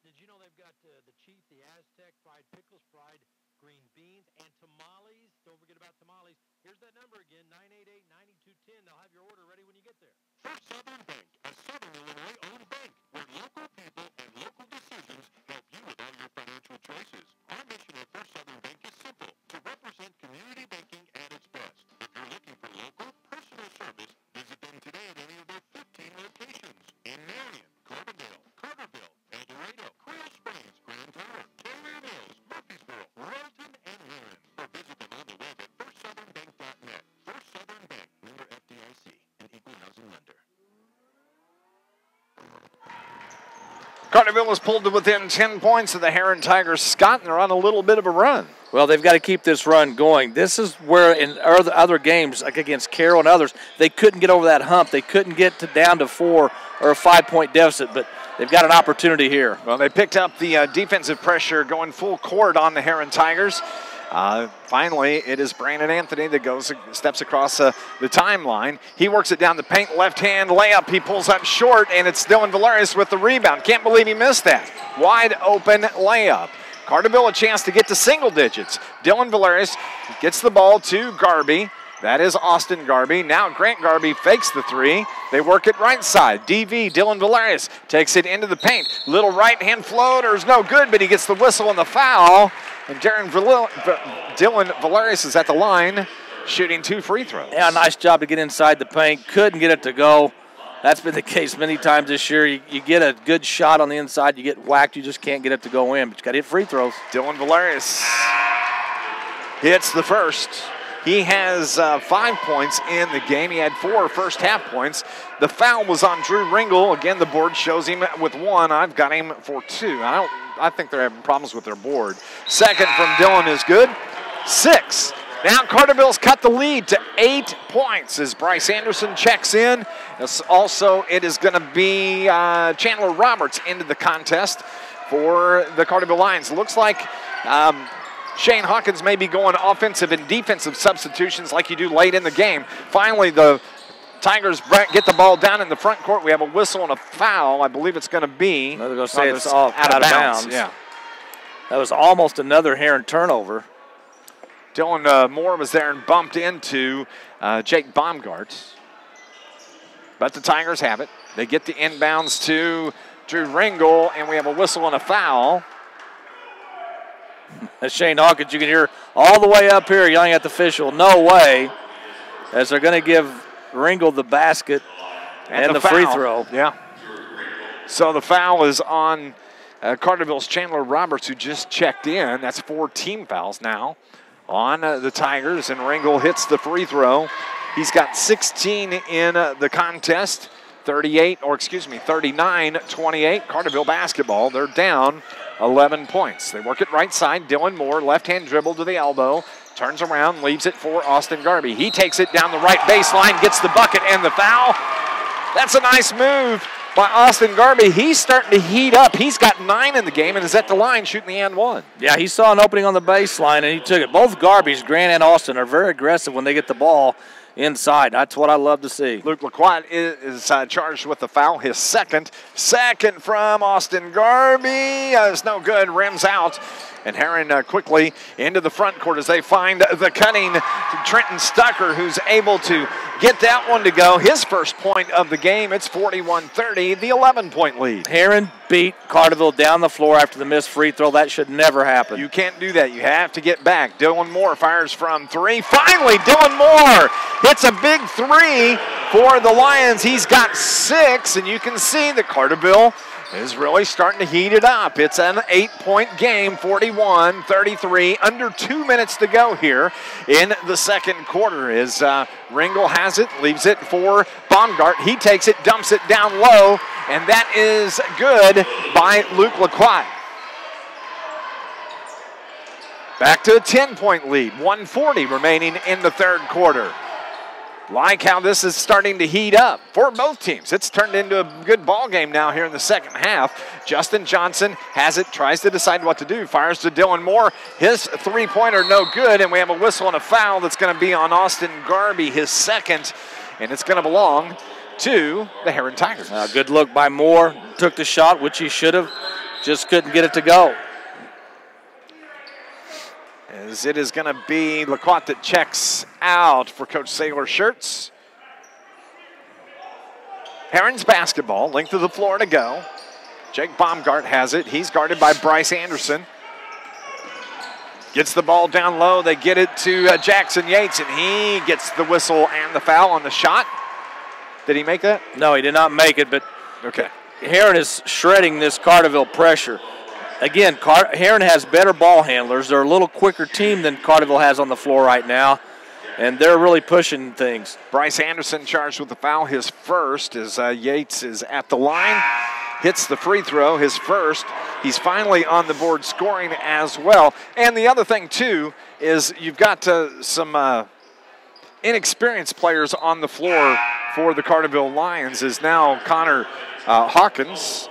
Did you know they've got the Chief, the Aztec, fried pickles, fried green beans, and tamales? Don't forget about tamales. Here's that number again, 988-9210. They'll have your order ready when you get there. First Southern Bank, a Southern Illinois-owned bank where local people and local decisions help you with all your financial choices. Our mission at First Southern Bank is simple, to represent community banking at its best. If you're looking for local, personal service, visit them today at any of their 15 locations in Marion, Carbondale, Carterville, El Dorado, Coral Springs, Grand Tower, Taylor Mills, Murfreesboro, Royalton, and Herrin. Or visit them on the web at firstsouthernbank.net. First Southern Bank, member FDIC, an equal housing lender. Carterville was pulled to within 10 points of the Herrin Tigers, Scott, and they're on a little bit of a run. Well, they've got to keep this run going. This is where in other games, like against Carroll and others, they couldn't get over that hump. They couldn't get down to 4 or a 5-point deficit, but they've got an opportunity here. Well, they picked up the defensive pressure going full court on the Herrin Tigers. Finally, it is Brandon Anthony that steps across the timeline. He works it down the paint, left-hand layup. He pulls up short, and it's Dylan Valerius with the rebound. Can't believe he missed that. Wide open layup. Carterville a chance to get to single digits. Dylan Valerius gets the ball to Garby. That is Austin Garby. Now Grant Garby fakes the 3. They work it right side. DV, Dylan Valerius, takes it into the paint. Little right-hand floater is no good, but he gets the whistle and the foul. And Dylan Valerius is at the line shooting 2 free throws. Yeah, nice job to get inside the paint. Couldn't get it to go. That's been the case many times this year. You get a good shot on the inside, you get whacked, you just can't get it to go in. But you got to hit free throws. Dylan Valerius hits the first. He has 5 points in the game. He had 4 first-half points. The foul was on Drew Ringel. Again, the board shows him with 1. I've got him for 2. I think they're having problems with their board. Second from Dylan is good. 6. Now Carterville's cut the lead to 8 points as Bryce Anderson checks in. Also, it is going to be Chandler Roberts into the contest for the Carterville Lions. Looks like Shane Hawkins may be going offensive and defensive substitutions like you do late in the game. Finally, the Tigers get the ball down in the front court. We have a whistle and a foul. I believe it's going to be. They're going to say it's all out of bounds. Yeah. That was almost another Herrin turnover. Dylan Moore was there and bumped into Jake Baumgart. But the Tigers have it. They get the inbounds to Drew Ringel, and we have a whistle and a foul. As Shane Hawkins, you can hear all the way up here yelling at the official, no way, as they're going to give Ringel the basket and the free throw. Yeah. So the foul is on Carterville's Chandler Roberts, who just checked in. That's 4 team fouls now on the Tigers, and Ringel hits the free throw. He's got 16 in the contest, 39-28. Carterville basketball, they're down 11 points. They work it right side. Dylan Moore, left-hand dribble to the elbow, turns around, leaves it for Austin Garby. He takes it down the right baseline, gets the bucket and the foul. That's a nice move by Austin Garby. He's starting to heat up. He's got 9 in the game and is at the line shooting the and 1. Yeah, he saw an opening on the baseline and he took it. Both Garbys, Grant and Austin, are very aggressive when they get the ball inside. That's what I love to see. Luke Lacroix is charged with the foul, his second. Second from Austin Garby. It's no good, rims out. And Herrin quickly into the front court as they find the cutting Trenton Stucker, who's able to get that one to go. His first point of the game. It's 41-30, the 11-point lead. Herrin beat Carterville down the floor after the missed free throw. That should never happen. You can't do that. You have to get back. Dylan Moore fires from 3. Finally, Dylan Moore hits a big 3 for the Lions. He's got 6, and you can see that Carterville is really starting to heat it up. It's an 8-point game, 41-33. Under 2 minutes to go here in the second quarter as Ringel has it, leaves it for Baumgart. He takes it, dumps it down low, and that is good by Luke Lacroix. Back to a 10-point lead, 1:40 remaining in the third quarter. Like how this is starting to heat up for both teams. It's turned into a good ball game now here in the second half. Justin Johnson has it, tries to decide what to do, fires to Dylan Moore. His three-pointer no good, and we have a whistle and a foul that's going to be on Austin Garby, his second, and it's going to belong to the Herrin Tigers. Good look by Moore. Took the shot, which he should have, just couldn't get it to go. As it is going to be Lacroix that checks out for Coach Saylor Shirts. Herrin's basketball, length of the floor to go. Jake Baumgart has it. He's guarded by Bryce Anderson. Gets the ball down low. They get it to Jackson Yates, and he gets the whistle and the foul on the shot. Did he make that? No, he did not make it, but okay. Herrin is shredding this Carterville pressure. Again, Herrin has better ball handlers. They're a little quicker team than Carterville has on the floor right now, and they're really pushing things. Bryce Anderson charged with the foul, his first, as Yates is at the line. Hits the free throw, his first. He's finally on the board scoring as well. And the other thing, too, is you've got some inexperienced players on the floor for the Carterville Lions, is now Connor Hawkins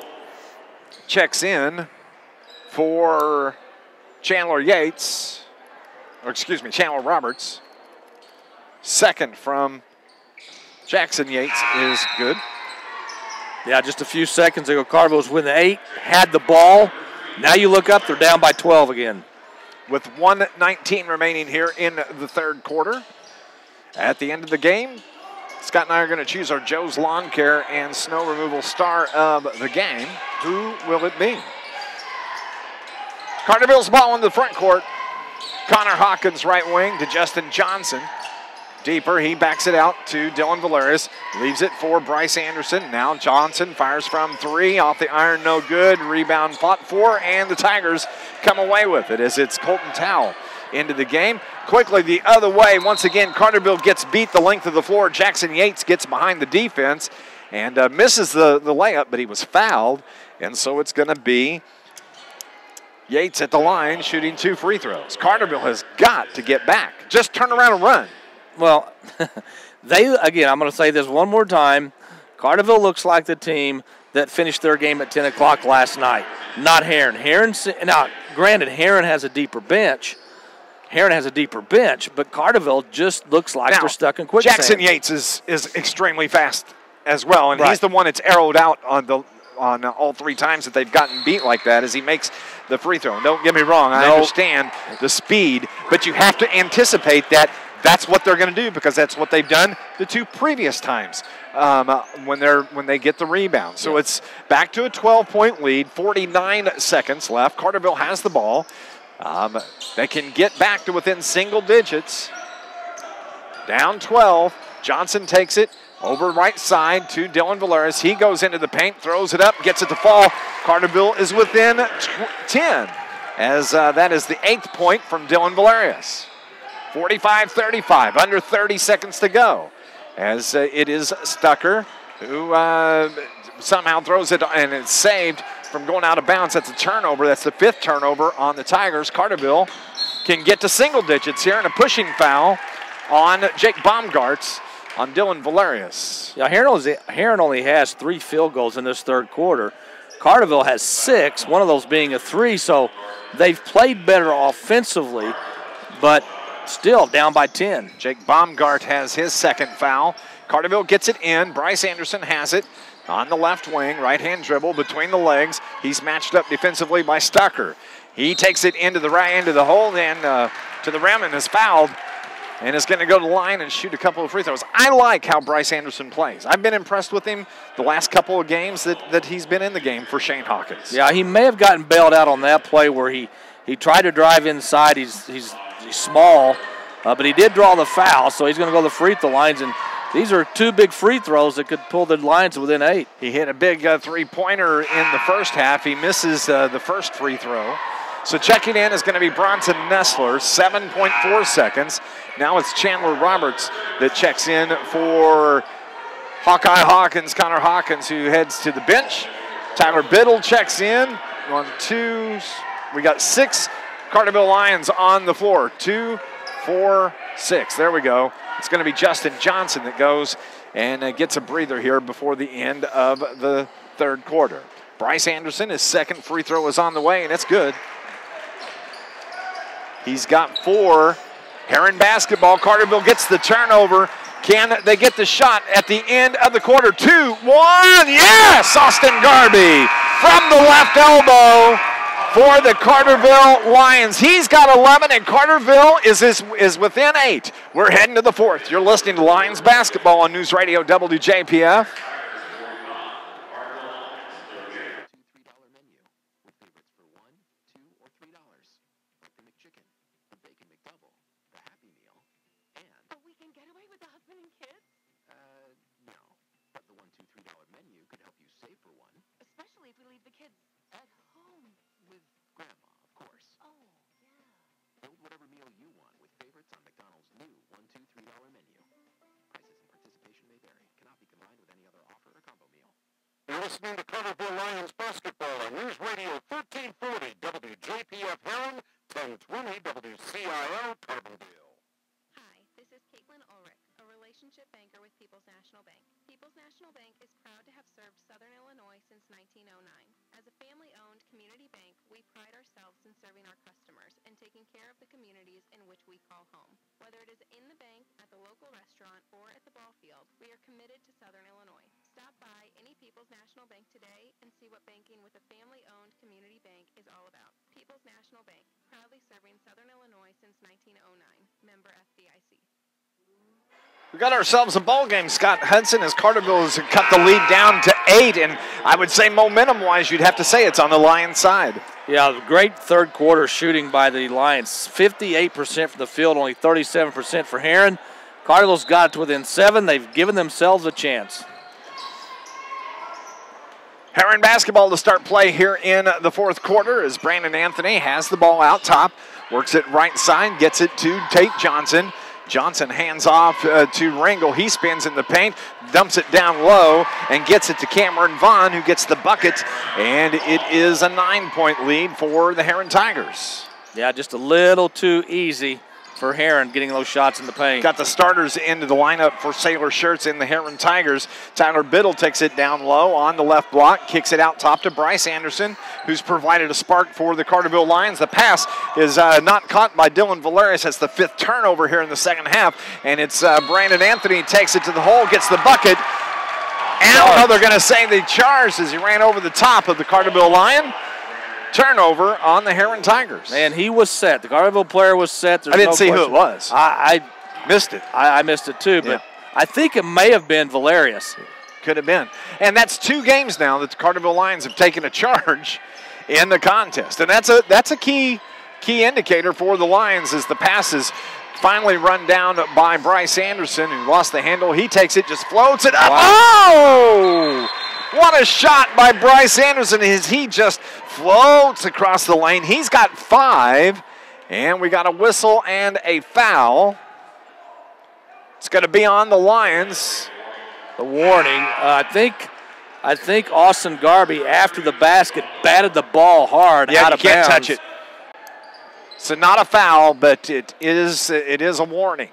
checks in for Chandler Roberts. Second from Jackson Yates is good. Yeah, just a few seconds ago, Carterville was within 8, had the ball. Now you look up, they're down by 12 again. With 1:19 remaining here in the third quarter. At the end of the game, Scott and I are going to choose our Joe's Lawn Care and Snow Removal star of the game. Who will it be? Carterville's ball in the front court. Connor Hawkins right wing to Justin Johnson. Deeper, he backs it out to Dylan Valeris. Leaves it for Bryce Anderson. Now Johnson fires from 3. Off the iron, no good. Rebound fought for, and the Tigers come away with it as it's Colton Towle into the game. Quickly the other way. Once again, Carterville gets beat the length of the floor. Jackson Yates gets behind the defense and misses the layup, but he was fouled. And so it's going to be Yates at the line shooting 2 free throws. Carterville has got to get back. Just turn around and run. Well, again, I'm going to say this one more time. Carterville looks like the team that finished their game at 10 o'clock last night, not Herrin. Now, granted, Herrin has a deeper bench. But Carterville just looks like they're stuck in quicksand. Jackson Yates is extremely fast as well, and he's the one that's arrowed out on all 3 times that they've gotten beat like that as he makes the free throw. And don't get me wrong, I understand the speed, but you have to anticipate that that's what they're going to do because that's what they've done the 2 previous times when they get the rebound. So it's back to a 12-point lead, 49 seconds left. Carterville has the ball. They can get back to within single digits. Down 12. Johnson takes it over right side to Dylan Valeris. He goes into the paint, throws it up, gets it to fall. Carterville is within 10 as that is the 8th point from Dylan Valeris. 45-35, under 30 seconds to go. As it is Stucker who somehow throws it and it's saved from going out of bounds. That's a turnover. That's the 5th turnover on the Tigers. Carterville can get to single digits here and a pushing foul on Jake Baumgartz on Dylan Valeris. Yeah, Herrin only has 3 field goals in this 3rd quarter. Carterville has 6, one of those being a 3, so they've played better offensively, but still down by 10. Jake Baumgart has his 2nd foul. Carterville gets it in. Bryce Anderson has it on the left wing. Right-hand dribble between the legs. He's matched up defensively by Stucker. He takes it into the right end of the hole and to the rim and is fouled and is going to go to the line and shoot a couple of free throws. I like how Bryce Anderson plays. I've been impressed with him the last couple of games that he's been in the game for Shane Hawkins. Yeah, he may have gotten bailed out on that play where he tried to drive inside. He's small, but he did draw the foul, so he's going to go to the free throw lines, and these are 2 big free throws that could pull the Lions within 8. He hit a big 3-pointer in the first half. He misses the first free throw. So checking in is going to be Bronson Nessler, 7.4 seconds. Now it's Chandler Roberts that checks in for Hawkeye Hawkins, Connor Hawkins, who heads to the bench. Tyler Biddle checks in. 1, 2, we got 6 Carterville Lions on the floor. 2, 4, 6. There we go. It's going to be Justin Johnson that goes and gets a breather here before the end of the 3rd quarter. Bryce Anderson, his 2nd free throw is on the way, and it's good. He's got 4. Herrin basketball. Carterville gets the turnover. Can they get the shot at the end of the quarter? 2, 1. Yes! Austin Garby from the left elbow for the Carterville Lions. He's got 11, and Carterville is within 8. We're heading to the 4th. You're listening to Lions basketball on News Radio WJPF. You're listening to Carterville Lions basketball on News Radio 1340 WJPF Herrin, 1020 WCIL Carterville. Hi, this is Caitlin Ulrich, a relationship banker with People's National Bank. People's National Bank is proud to have served Southern Illinois since 1909. As a family-owned community bank, we pride ourselves in serving our customers and taking care of the communities in which we call home. Whether it is in the bank, at the local restaurant, or at the ball field, we are committed to Southern Illinois. Stop by any People's National Bank today and see what banking with a family-owned community bank is all about. People's National Bank, proudly serving Southern Illinois since 1909. Member FDIC. We got ourselves a ball game, Scott Hudson, as Carterville has cut the lead down to 8, and I would say momentum-wise, you'd have to say it's on the Lions side. Yeah, great 3rd quarter shooting by the Lions. 58% from the field, only 37% for Herrin. Cardinals got it to within 7. They've given themselves a chance. Herrin basketball to start play here in the fourth quarter as Brandon Anthony has the ball out top, works it right side, gets it to Tate Johnson. Johnson hands off to Ringel. He spins in the paint, dumps it down low, and gets it to Cameron Vaughn, who gets the bucket, and it is a 9-point lead for the Herrin Tigers. Yeah, just a little too easy for Herrin getting those shots in the paint. Got the starters into the lineup for Sailor Shirts in the Herrin Tigers. Tyler Biddle takes it down low on the left block, kicks it out top to Bryce Anderson, who's provided a spark for the Carterville Lions. The pass is not caught by Dylan Valerius. That's the 5th turnover here in the second half, and it's Brandon Anthony takes it to the hole, gets the bucket. And I don't know, they're going to say the charge as he ran over the top of the Carterville Lion. Turnover on the Herrin Tigers. And he was set. The Carterville player was set. There's I didn't no see question. who it was. I missed it. I missed it too, but I think it may have been Valerius. Could have been. And that's 2 games now that the Carterville Lions have taken a charge in the contest. And that's a key indicator for the Lions as the passes finally run down by Bryce Anderson, who lost the handle. He takes it, just floats it up. Wow. Oh! What a shot by Bryce Anderson as he just floats across the lane. He's got 5, and we got a whistle and a foul. It's going to be on the Lions. The warning. I think Austin Garby, after the basket, batted the ball hard out of bounds. Yeah, you can't touch it. So not a foul, but it is a warning.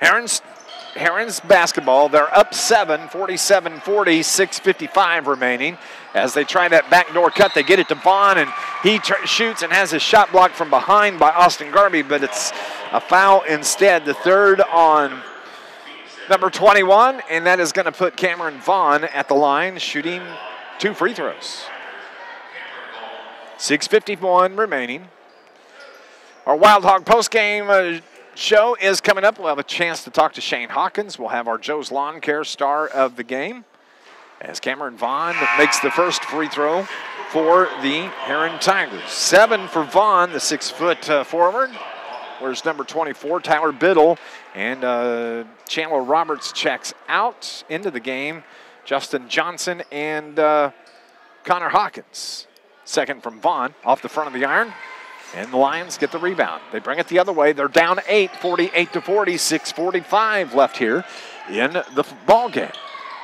Herrin's basketball, they're up 7, 47-40, 6:55 remaining. As they try that backdoor cut, they get it to Vaughn, and he shoots and has his shot blocked from behind by Austin Garby, but it's a foul instead, the 3rd on number 21, and that is going to put Cameron Vaughn at the line, shooting 2 free throws. 6:51 remaining. Our Wild Hog postgame show is coming up. We'll have a chance to talk to Shane Hawkins. We'll have our Joe's Lawn Care star of the game as Cameron Vaughn makes the first free throw for the Herrin Tigers. 7 for Vaughn, the 6-foot forward. Where's number 24, Tyler Biddle, and Chandler Roberts checks out into the game. Justin Johnson and Connor Hawkins. 2nd from Vaughn off the front of the iron. And the Lions get the rebound. They bring it the other way. They're down 8, 48-40, 6:45 left here in the ball game.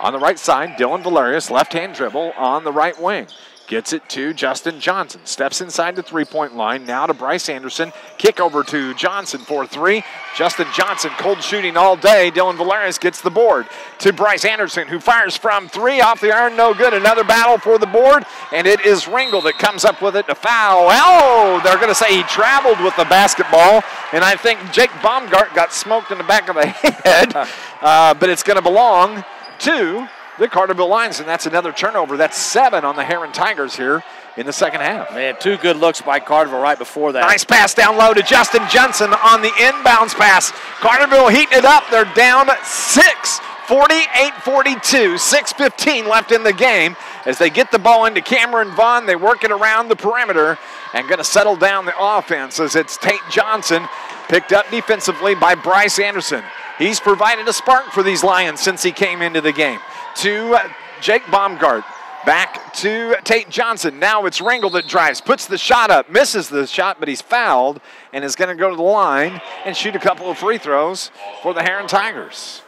On the right side, Dylan Valerius, left-hand dribble on the right wing. Gets it to Justin Johnson. Steps inside the 3-point line. Now to Bryce Anderson. Kick over to Johnson for 3. Justin Johnson, cold shooting all day. Dylan Valerius gets the board to Bryce Anderson, who fires from 3 off the iron. No good. Another battle for the board. And it is Ringel that comes up with it to foul. Oh, they're going to say he traveled with the basketball. And I think Jake Baumgart got smoked in the back of the head. But it's going to belong to the Carterville Lions, and that's another turnover. That's 7 on the Herrin Tigers here in the second half. Man, 2 good looks by Carterville right before that. Nice pass down low to Justin Johnson on the inbounds pass. Carterville heating it up. They're down 6, 48-42, 6:15 left in the game. As they get the ball into Cameron Vaughn, they work it around the perimeter and going to settle down the offense as it's Tate Johnson picked up defensively by Bryce Anderson. He's provided a spark for these Lions since he came into the game. To Jake Baumgart, back to Tate Johnson. Now it's Ringel that drives, puts the shot up, misses the shot, but he's fouled and is going to go to the line and shoot a couple of free throws for the Herrin Tigers.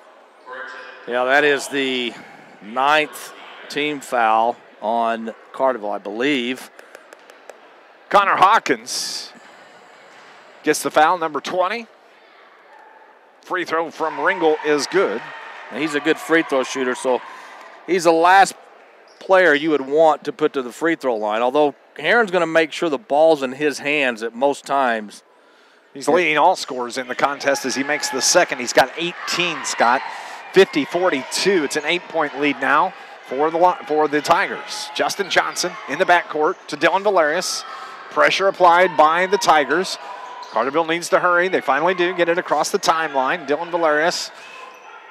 Yeah, that is the 9th team foul on Carterville, I believe. Connor Hawkins gets the foul, number 20. Free throw from Ringel is good. And he's a good free throw shooter, so he's the last player you would want to put to the free throw line, although Herrin's going to make sure the ball's in his hands at most times. He's leading all scorers in the contest as he makes the second. He's got 18, Scott, 50-42. It's an 8-point lead now for the Tigers. Justin Johnson in the backcourt to Dylan Valerius. Pressure applied by the Tigers. Carterville needs to hurry. They finally do get it across the timeline. Dylan Valerius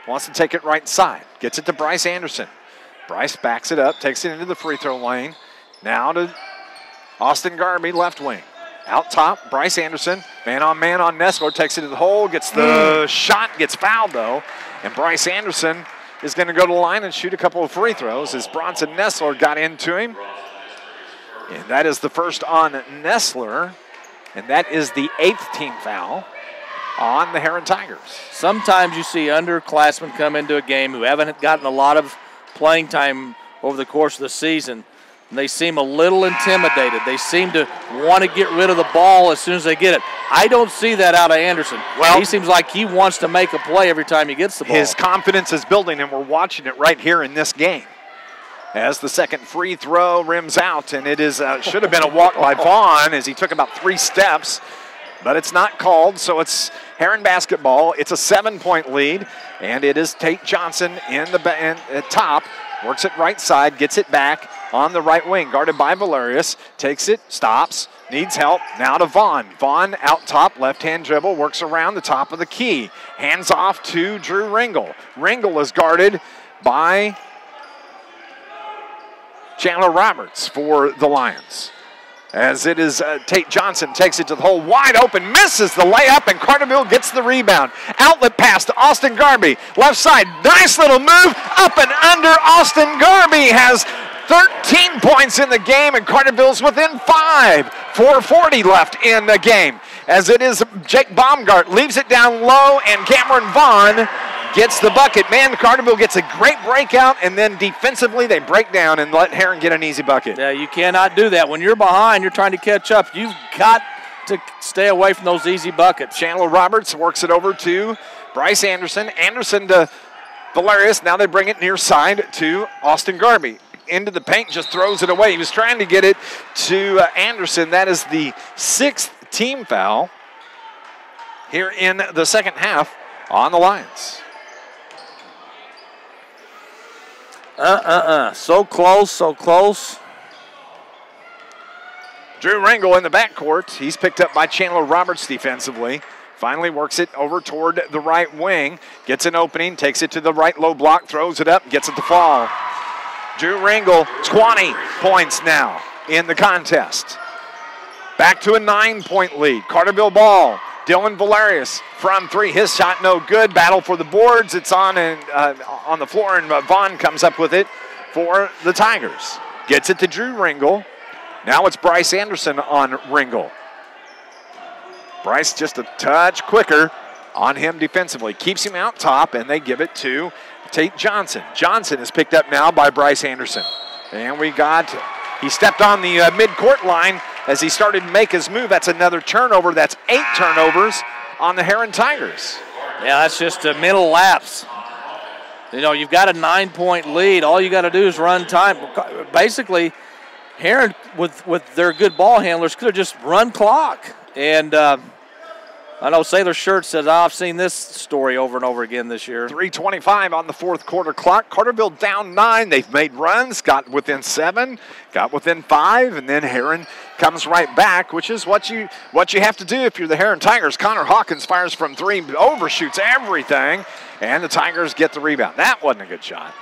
wants to take it right side. Gets it to Bryce Anderson. Bryce backs it up, takes it into the free throw lane. Now to Austin Garby, left wing. Out top, Bryce Anderson Man on Nessler, takes it to the hole, gets the shot, gets fouled though. And Bryce Anderson is going to go to the line and shoot a couple of free throws as Bronson Nessler got into him. And that is the first on Nessler. And that is the 8th team foul on the Herrin Tigers. Sometimes you see underclassmen come into a game who haven't gotten a lot of playing time over the course of the season, and they seem a little intimidated. They seem to want to get rid of the ball as soon as they get it. I don't see that out of Anderson. Well, he seems like he wants to make a play every time he gets the ball. His confidence is building, and we're watching it right here in this game. As the second free throw rims out, and it is should have been a walk by Vaughn as he took about 3 steps, but it's not called, so it's Herrin basketball. It's a 7-point lead, and it is Tate Johnson in the top, works it right side, gets it back on the right wing, guarded by Valerius, takes it, stops, needs help, now to Vaughn. Vaughn out top, left-hand dribble, works around the top of the key, hands off to Drew Ringel. Ringel is guarded by Chandler Roberts for the Lions. As it is Tate Johnson takes it to the hole, wide open, misses the layup, and Carterville gets the rebound. Outlet pass to Austin Garby, left side, nice little move, up and under. Austin Garby has 13 points in the game, and Carterville's within 5. 4:40 left in the game. As it is Jake Baumgart leaves it down low, and Cameron Vaughn gets the bucket. Man, Carterville gets a great breakout, and then defensively they break down and let Herrin get an easy bucket. Yeah, you cannot do that. When you're behind, you're trying to catch up. You've got to stay away from those easy buckets. Chandler Roberts works it over to Bryce Anderson. Anderson to Valerius. Now they bring it near side to Austin Garby. Into the paint, just throws it away. He was trying to get it to Anderson. That is the 6th team foul here in the second half on the Lions. So close, so close. Drew Ringel in the backcourt. He's picked up by Chandler Roberts defensively. Finally works it over toward the right wing. Gets an opening, takes it to the right low block, throws it up, gets it to fall. Drew Ringel, 20 points now in the contest. Back to a 9-point lead. Carterville ball. Dylan Valerius from 3. His shot no good. Battle for the boards. It's on the floor, and Vaughn comes up with it for the Tigers. Gets it to Drew Ringel. Now it's Bryce Anderson on Ringel. Bryce just a touch quicker on him defensively. Keeps him out top, and they give it to Tate Johnson. Johnson is picked up now by Bryce Anderson. And he stepped on the mid-court line as he started to make his move. That's another turnover. That's 8 turnovers on the Herrin Tigers. Yeah, that's just a mental lapse. You know, you've got a 9-point lead. All you got to do is run time. Basically, Herrin, with their good ball handlers, could have just run clock. And I know Sailor Shirt says, I've seen this story over and over again this year. 3:25 on the 4th quarter clock. Carterville down 9. They've made runs, got within 7, got within 5, and then Herrin comes right back, which is what you have to do if you're the Herrin Tigers. Connor Hawkins fires from 3, overshoots everything, and the Tigers get the rebound. That wasn't a good shot.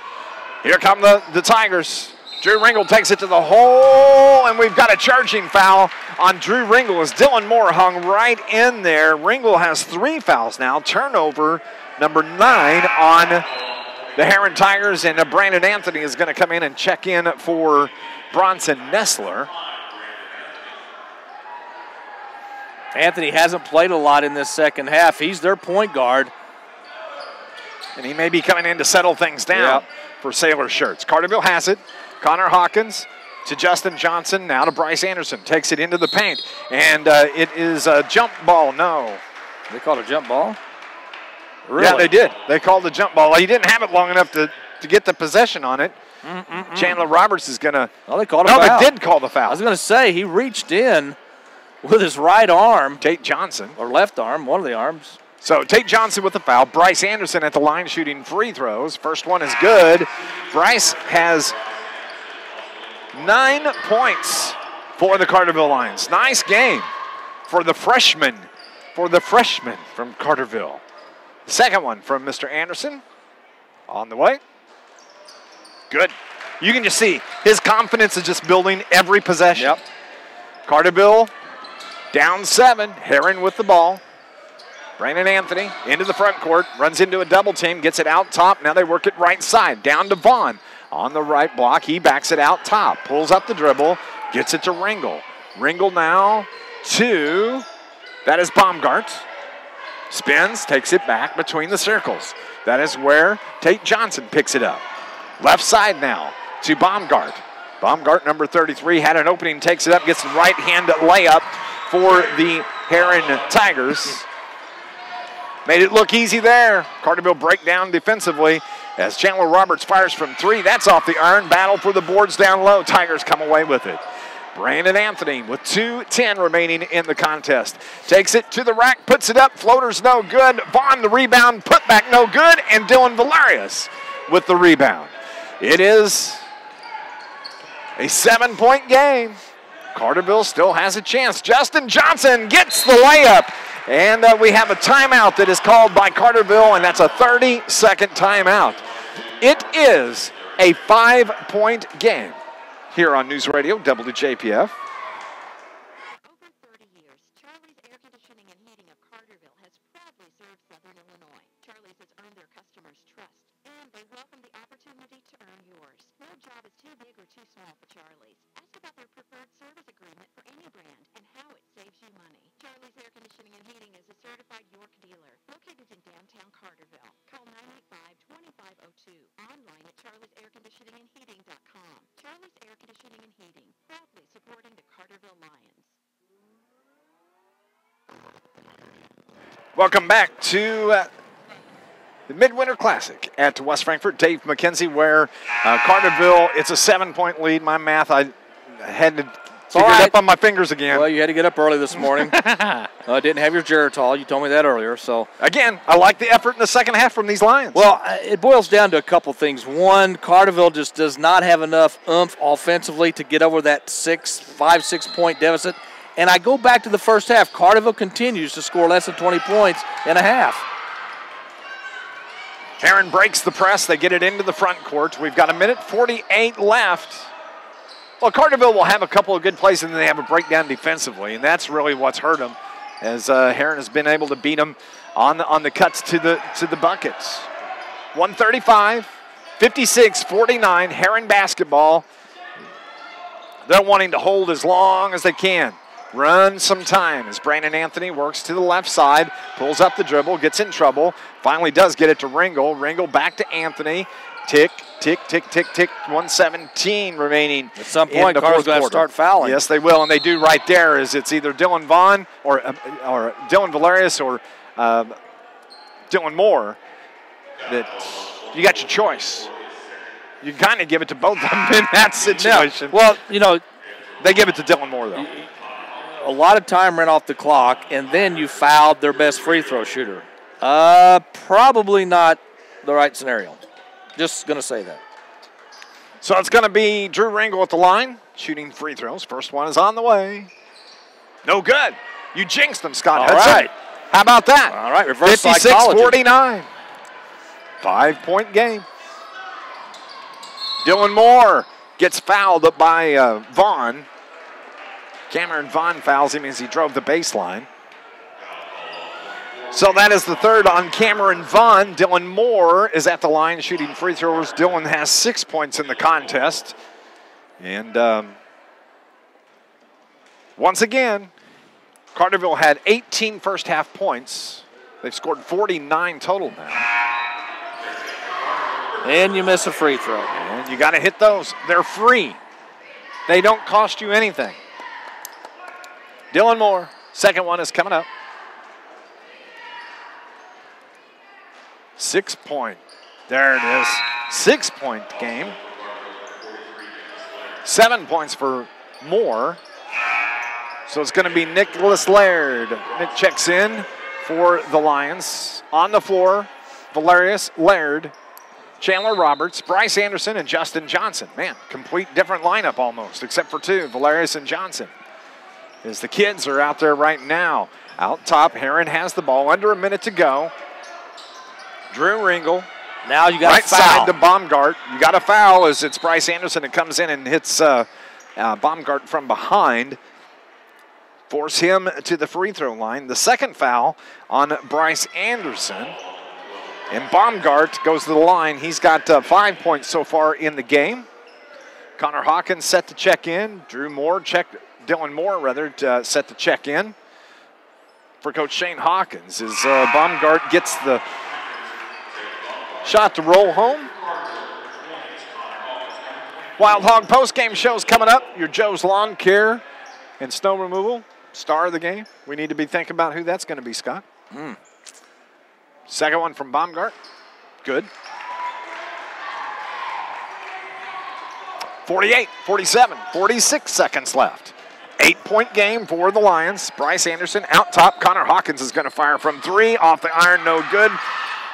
Here come the Tigers. Drew Ringel takes it to the hole, and we've got a charging foul on Drew Ringel as Dylan Moore hung right in there. Ringel has 3 fouls now. Turnover number 9 on the Herrin Tigers, and Brandon Anthony is going to come in and check in for Bronson Nessler. Anthony hasn't played a lot in this second half. He's their point guard. And he may be coming in to settle things down for Sailor Shirts. Carterville has it. Connor Hawkins to Justin Johnson, now to Bryce Anderson. Takes it into the paint, and it is a jump ball. No. They called a jump ball? Really? Yeah, they did. They called the jump ball. He didn't have it long enough to get the possession on it. Chandler Roberts is going to. Oh, they called a foul. No, they did call the foul. I was going to say, he reached in with his right arm. Tate Johnson. Or left arm, one of the arms. So Tate Johnson with the foul. Bryce Anderson at the line shooting free throws. First one is good. Bryce has 9 points for the Carterville Lions. Nice game for the freshman from Carterville. Second one from Mr. Anderson on the way. Good. You can just see his confidence is just building every possession. Yep. Carterville Down 7, Herrin with the ball. Brandon Anthony into the front court, runs into a double team, gets it out top. Now they work it right side, down to Vaughn. On the right block, he backs it out top, pulls up the dribble, gets it to Ringel. Ringel now to, that is Baumgart. Spins, takes it back between the circles. That is where Tate Johnson picks it up. Left side now to Baumgart. Baumgart, number 33, had an opening, takes it up, gets the right-hand layup for the Herrin Tigers. Made it look easy there. Carterville break down defensively as Chandler Roberts fires from 3. That's off the iron. Battle for the boards down low. Tigers come away with it. Brandon Anthony with 2:10 remaining in the contest. Takes it to the rack, puts it up. Floater's no good. Vaughn the rebound, put back no good. And Dylan Valerius with the rebound. It is a 7-point game. Carterville still has a chance. Justin Johnson gets the layup. And we have a timeout that is called by Carterville, and that's a 30-second timeout. It is a 5-point game here on News Radio WJPF. Over 30 years, Charlie's Air Conditioning and Heating of Carterville has proudly served Southern Illinois. Charlie's has earned their customers' trust, and they welcome the opportunity to earn yours. No job is too big or too small for Charlie's. Ask about their preferred service agreement for any brand and how it saves you money. Charlie's Air Conditioning and Heating is a certified York dealer located in downtown Carterville. Call 985-2502. Online at charliesairconditioningandheating.com. Charlie's Air Conditioning and Heating, proudly supporting the Carterville Lions. Welcome back to the Mid-Winter Classic at West Frankfort. Dave McKenzie, where Carterville, it's a 7-point lead. My math, I had to figure it up on my fingers again. Well, you had to get up early this morning. Didn't have your Geritol. You told me that earlier. So again, I like the effort in the second half from these Lions. Well, it boils down to a couple things. One, Carterville just does not have enough oomph offensively to get over that 5-6-point deficit. And I go back to the first half. Carterville continues to score less than 20 points in a half. Herrin breaks the press. They get it into the front court. We've got 1:48 left. Well, Carterville will have a couple of good plays, and then they have a breakdown defensively, and that's really what's hurt them, as Herrin has been able to beat them on the cuts to the buckets. 135, 56-49, Herrin basketball. They're wanting to hold as long as they can. Run some time as Brandon Anthony works to the left side, pulls up the dribble, gets in trouble, finally does get it to Ringel. Ringel back to Anthony. Tick, tick, tick, tick, tick. 1:17 remaining. At some point, Carterville's going to start fouling. Yes, they will, and they do right there. As it's either Dylan Vaughn or Dylan Valerius or Dylan Moore. That you got your choice. You kind of give it to both of them in that situation. Well, you know, they give it to Dylan Moore though. A lot of time ran off the clock, and then you fouled their best free throw shooter. Probably not the right scenario. Just going to say that. So it's going to be Drew Ringel at the line, shooting free throws. First one is on the way. No good. You jinxed them, Scott Hudson. All right. How about that? All right, reverse psychology. 56-49. 5-point game. Dylan Moore gets fouled up by Vaughn. Cameron Vaughn fouls him as he drove the baseline. So that is the third on Cameron Vaughn. Dylan Moore is at the line shooting free throws. Dylan has 6 points in the contest. And once again, Carterville had 18 first half points. They've scored 49 total now. And you miss a free throw. And you got to hit those. They're free. They don't cost you anything. Dylan Moore, second one is coming up. 6 point. There it is. 6-point game. 7 points for Moore. So it's going to be Nicholas Laird. Nick checks in for the Lions. On the floor, Valerius, Laird, Chandler Roberts, Bryce Anderson, and Justin Johnson. Man, complete different lineup almost, except for two, Valerius and Johnson. As the kids are out there right now. Out top, Herrin has the ball. Under a minute to go. Drew Ringel. Now you got right a foul. side to Baumgart. You got a foul as it's Bryce Anderson that comes in and hits Baumgart from behind. force him to the free throw line. The second foul on Bryce Anderson. And Baumgart goes to the line. He's got 5 points so far in the game. Connor Hawkins set to check in. Dylan Moore, set to check in for Coach Shane Hawkins as Baumgart gets the shot to roll home. Wild Hog postgame show's coming up. Your Joe's Lawn Care and Snow Removal, star of the game. We need to be thinking about who that's going to be, Scott. Second one from Baumgart. Good. 48, 47, 46 seconds left. 8-point game for the Lions. Bryce Anderson out top. Connor Hawkins is going to fire from three. Off the iron, no good.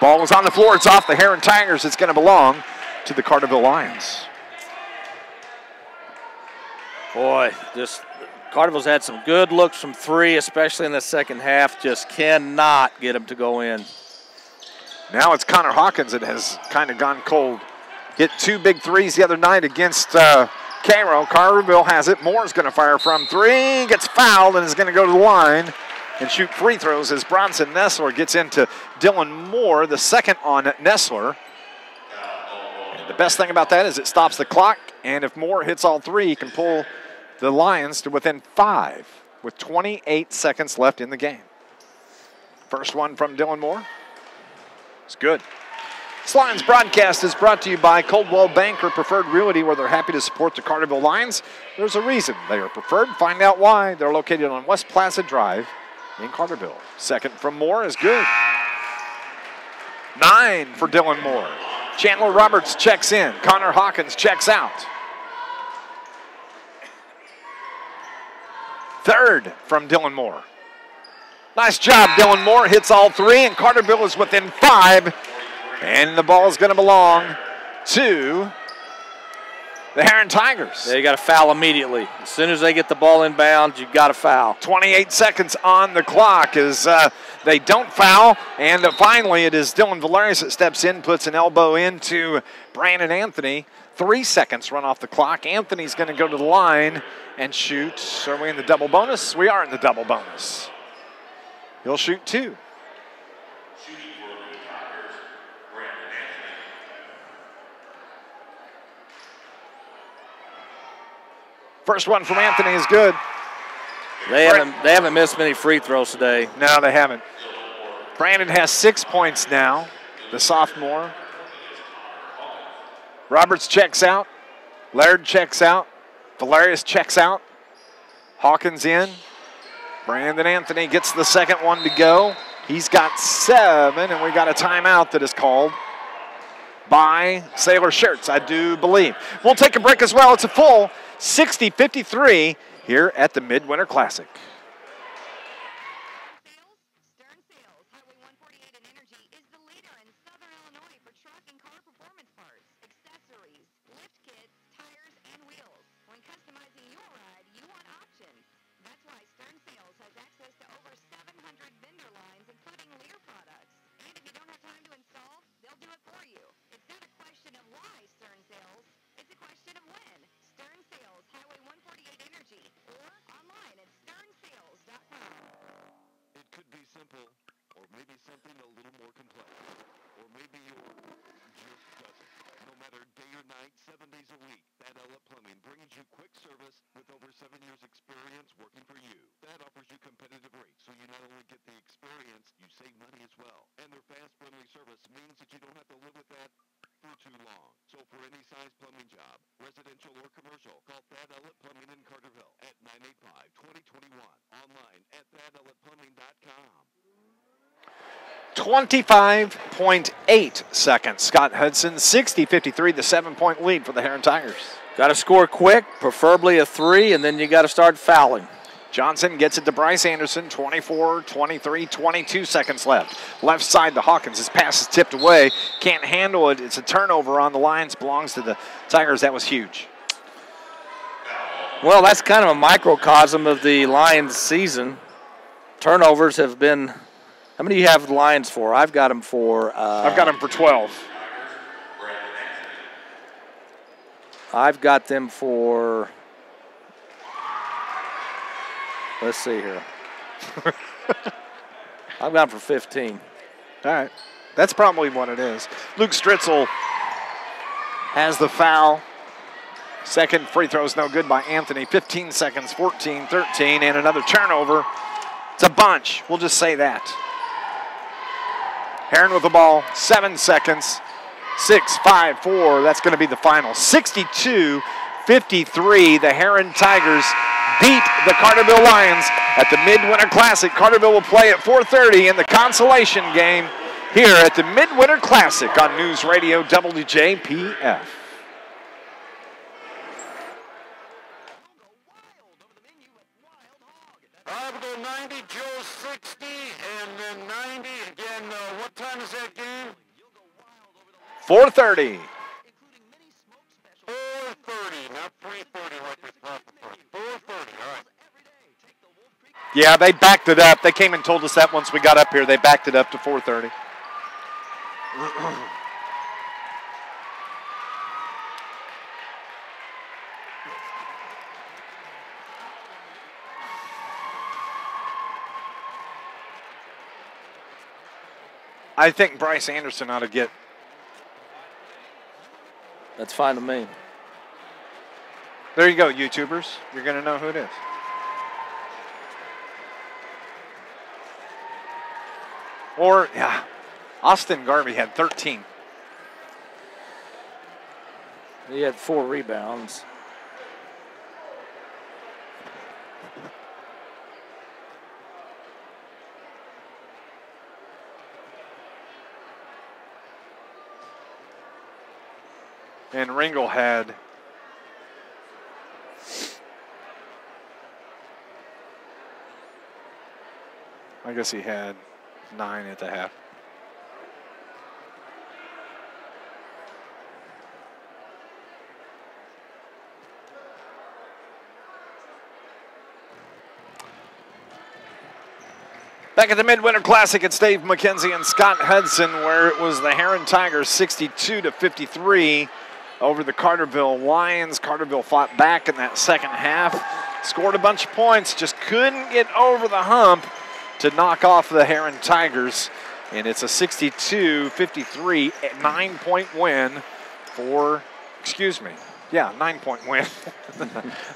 Ball was on the floor. It's off the Herrin Tigers. It's going to belong to the Carterville Lions. Boy, just Carterville's had some good looks from three, especially in the second half. Just cannot get them to go in. Now it's Connor Hawkins that has kind of gone cold. Hit 2 big threes the other night against Cairo. Carterville has it. Moore's going to fire from three. Gets fouled and is going to go to the line and shoot free throws as Bronson Nessler gets into Dylan Moore, the second on Nessler. And the best thing about that is it stops the clock, and if Moore hits all three, he can pull the Lions to within 5 with 28 seconds left in the game. First one from Dylan Moore. It's good. This Lions broadcast is brought to you by Coldwell Banker Preferred Realty, where they're happy to support the Carterville Lions. There's a reason they are preferred. Find out why. They're located on West Plaza Drive in Carterville. Second from Moore is good. 9 for Dylan Moore. Chandler Roberts checks in. Connor Hawkins checks out. Third from Dylan Moore. Nice job, Dylan Moore hits all three, and Carterville is within 5. And the ball is going to belong to the Herrin Tigers. They got to foul immediately. As soon as they get the ball inbound, you've got to foul. 28 seconds on the clock as they don't foul. And finally, it is Dylan Valerius that steps in, puts an elbow into Brandon Anthony. 3 seconds run off the clock. Anthony's going to go to the line and shoot. Are we in the double bonus? We are in the double bonus. He'll shoot 2. First one from Anthony is good. They haven't missed many free throws today. No, they haven't. Brandon has 6 points now, the sophomore. Roberts checks out. Laird checks out. Valerius checks out. Hawkins in. Brandon Anthony gets the second one to go. He's got 7, and we got a timeout that is called by Sailor Shirts, I do believe. We'll take a break as well. It's a full 60-53 here at the Midwinter Classic. Stern Sales, Highway 148 and Energy is the leader in Southern Illinois for truck and car performance parts, accessories, lift kits, tires, and wheels. When customizing your ride, you want options. That's why Stern Sales has access to over 700 vendor lines, including Lear products. And if you don't have time to install, they'll do it for you. It's not a question of why Stern Sales, it's a question of when. Stern Sales, Highway 148 Energy, or online at sternsales.com. It could be simple, or maybe something a little more complex. Or maybe yours just doesn't. No matter day or night, 7 days a week, That Outlet Plumbing brings you quick service with over 7 years experience working for you. That offers you competitive rates, so you not only get the experience, you save money as well. And their fast, friendly service means that you don't have to live with that for too long. So for any size plumbing job, residential or commercial, call Thad Outlet Plumbing in Carterville at 985-2021. Online at ThadOutletPlumbing.com. 25.8 seconds. Scott Hudson, 60-53, the 7-point lead for the Herrin Tigers. Got to score quick, preferably a 3, and then you got to start fouling. Johnson gets it to Bryce Anderson, 24, 23, 22 seconds left. Left side to Hawkins. His pass is tipped away. Can't handle it. It's a turnover on the Lions. Belongs to the Tigers. That was huge. Well, that's kind of a microcosm of the Lions season. Turnovers have been, how many do you have the Lions for? I've got them for. I've got them for 12. I've got them for Let's see here. I've gone for 15. All right. That's probably what it is. Luke Stritzel has the foul. Second free throw is no good by Anthony. 15 seconds, 14-13, and another turnover. It's a bunch. We'll just say that. Herrin with the ball, 7 seconds. 6, 5, 4. That's going to be the final. 62-53. The Herrin Tigers beat the Carterville Lions at the Midwinter Classic. Carterville will play at 4:30 in the consolation game here at the Midwinter Classic on News Radio WJPF. Carterville 90, Joe 60, and then 90 again. What time is that game? 4:30. 4:30, not 3:30 like we thought before. 4:30, all right. Yeah, they backed it up. They came and told us that once we got up here. They backed it up to 4:30. I think Bryce Anderson ought to get. That's fine to me. There you go, YouTubers. You're going to know who it is. Or, yeah, Austin Garvey had 13. He had 4 rebounds. And Ringel had I guess he had 9 at the half. Back at the Midwinter Classic, it's Dave McKenzie and Scott Hudson, where it was the Herrin Tigers 62-53 over the Carterville Lions. Carterville fought back in that second half, scored a bunch of points, just couldn't get over the hump to knock off the Herrin Tigers. And it's a 62-53 9-point win for, 9-point win,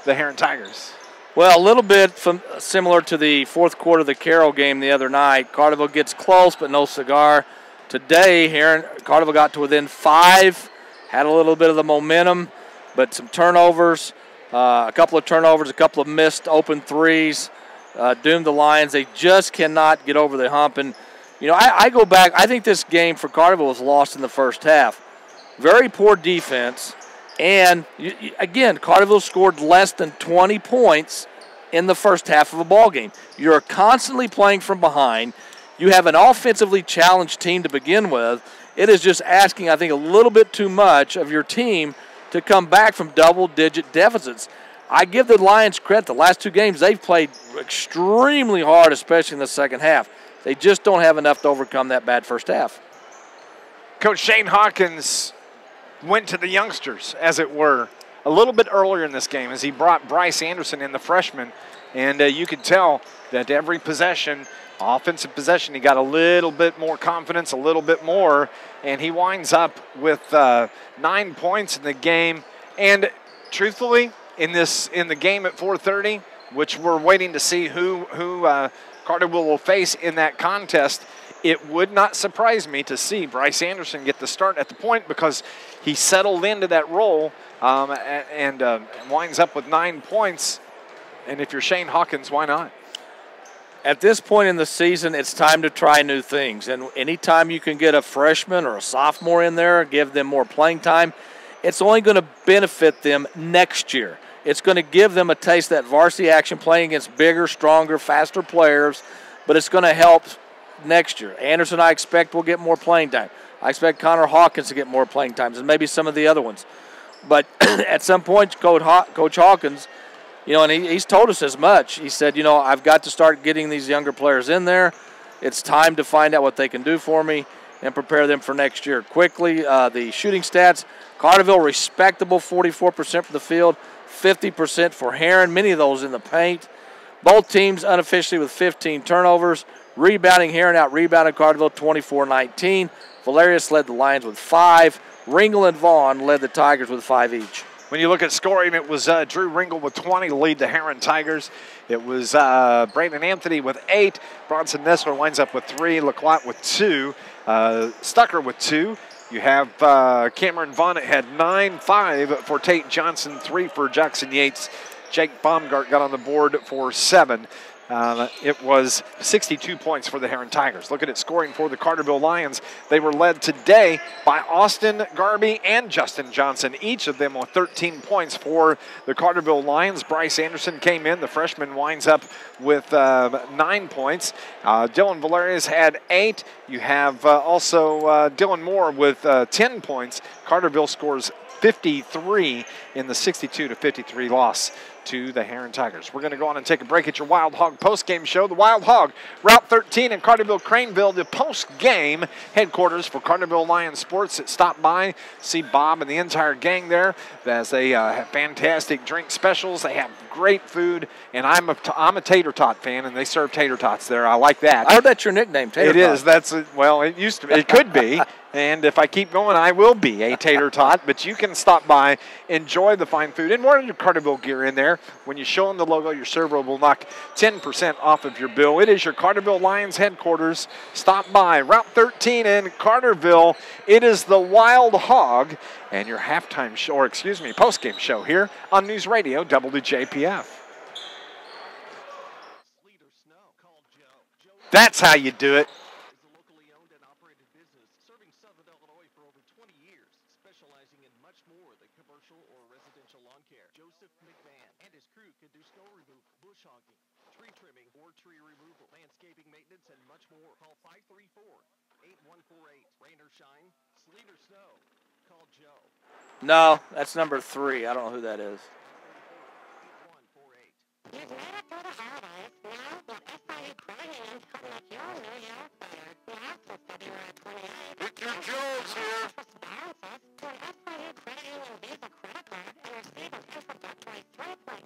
the Herrin Tigers. Well, a little bit similar to the fourth quarter of the Carroll game the other night. Carterville gets close, but no cigar. Today, Carterville got to within 5, had a little bit of the momentum, but some turnovers, a couple of turnovers, a couple of missed open threes, doomed the Lions. They just cannot get over the hump. And, I go back. I think this game for Carterville was lost in the first half. Very poor defense. And, again, Carterville scored less than 20 points in the first half of a ball game. You're constantly playing from behind. You have an offensively challenged team to begin with. It is just asking, I think, a little bit too much of your team to come back from double-digit deficits. I give the Lions credit. The last 2 games, they've played extremely hard, especially in the second half. They just don't have enough to overcome that bad first half. Coach Shane Hawkins went to the youngsters, as it were, a little bit earlier in this game as he brought Bryce Anderson in, the freshman. And you could tell that every possession, offensive possession, he got a little bit more confidence, a little bit more, and he winds up with 9 points in the game. And truthfully, in the game at 4:30, which we're waiting to see who Carterville will face in that contest, it would not surprise me to see Bryce Anderson get the start at the point, because he settled into that role and winds up with 9 points. And if you're Shane Hawkins, why not? At this point in the season, it's time to try new things. And anytime you can get a freshman or a sophomore in there, give them more playing time, it's only going to benefit them next year. It's going to give them a taste of that varsity action, playing against bigger, stronger, faster players, but it's going to help next year. Anderson, I expect, will get more playing time. I expect Connor Hawkins to get more playing times, and maybe some of the other ones. But at some point, Coach Hawkins, and he's told us as much. He said, I've got to start getting these younger players in there. It's time to find out what they can do for me and prepare them for next year. Quickly, the shooting stats, Carterville respectable, 44% from the field, 50% for Herrin, many of those in the paint. Both teams unofficially with 15 turnovers. Rebounding, Herrin out-rebounded Carterville 24-19. Valerius led the Lions with 5. Ringel and Vaughn led the Tigers with 5 each. When you look at scoring, it was Drew Ringel with 20 to lead the Herrin Tigers. It was Brandon Anthony with 8. Bronson Nessler winds up with 3. LaQuat with 2. Stucker with 2. You have Cameron Vaughn had 9, 5 for Tate Johnson, 3 for Jackson Yates. Jake Baumgart got on the board for 7. It was 62 points for the Herrin Tigers. Looking at scoring for the Carterville Lions, they were led today by Austin Garby and Justin Johnson, each of them with 13 points for the Carterville Lions. Bryce Anderson came in. The freshman winds up with 9 points. Dylan Valerius had 8. You have also Dylan Moore with 10 points. Carterville scores 53 in the 62-53 loss to the Herrin Tigers. We're going to go on and take a break at your Wild Hog post-game show. The Wild Hog, Route 13 in Carterville, Craneville, the post-game headquarters for Carterville Lions Sports. Stop by, see Bob and the entire gang there as they have fantastic drink specials. They have great food, and I'm a tater tot fan, and they serve tater tots there. I like that. I heard that's your nickname, tater tot. It is. Well, it used to be. It could be. And if I keep going, I will be a tater tot. But you can stop by, enjoy the fine food, and wear your Carterville gear in there. When you show them the logo, your server will knock 10% off of your bill. It is your Carterville Lions headquarters. Stop by Route 13 in Carterville. It is the Wild Hog and your halftime show, or excuse me, post-game show here on News Radio WJPF. That's how you do it. No, that's number 3. I don't know who that is. You've made it through the holidays. Now, with SIU credit unions help make your new year better. You have till February 28th. Richard Jones here. Just balances to an SIU credit union Visa credit card and receive an introductory 3.9%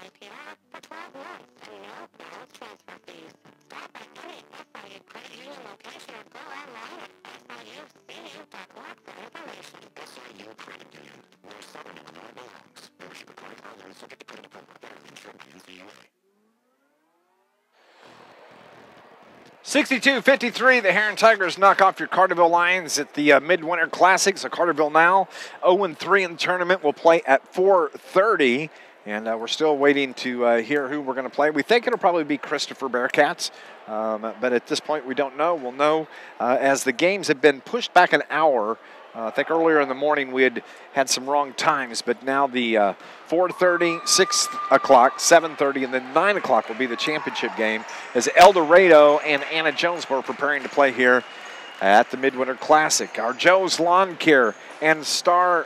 APR for 12 months and no balance transfer fees. Stop at any SIU credit union location or go online at siucu.org for information. SIU Credit Union, where Southern Illinois belongs. Membership required for others subject to credit approval. Better insured NCUA. 62-53, the Herrin Tigers knock off your Carterville Lions at the Mid-Winter Classic. So Carterville now 0-3 in the tournament. Will play at 4:30, and we're still waiting to hear who we're going to play. We think it'll probably be Christopher Bearcats, but at this point we don't know. We'll know as the games have been pushed back an hour. I think earlier in the morning we had some wrong times, but now the 4:30, 6 o'clock, 7:30, and then 9 o'clock will be the championship game as El Dorado and Anna Jonesboro preparing to play here at the Midwinter Classic. Our Joe's Lawn Care and snow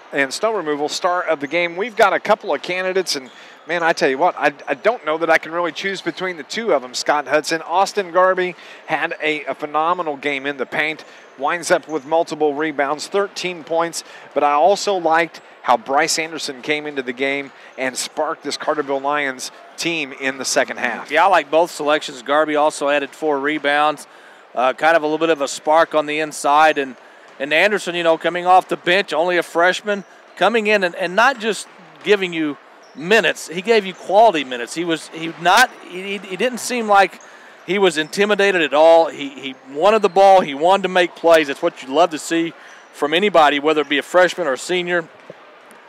removal star of the game. We've got a couple of candidates, and man, I tell you what, I don't know that I can really choose between the two of them, Scott Hudson. Austin Garby had a phenomenal game in the paint, winds up with multiple rebounds, 13 points, but I also liked how Bryce Anderson came into the game and sparked this Carterville Lions team in the second half. Yeah, I like both selections. Garby also added 4 rebounds, kind of a little bit of a spark on the inside, and Anderson, you know, coming off the bench, only a freshman, coming in and not just giving you minutes, he gave you quality minutes. He didn't seem like he was intimidated at all. He wanted the ball. He wanted to make plays. That's what you love to see from anybody, whether it be a freshman or a senior.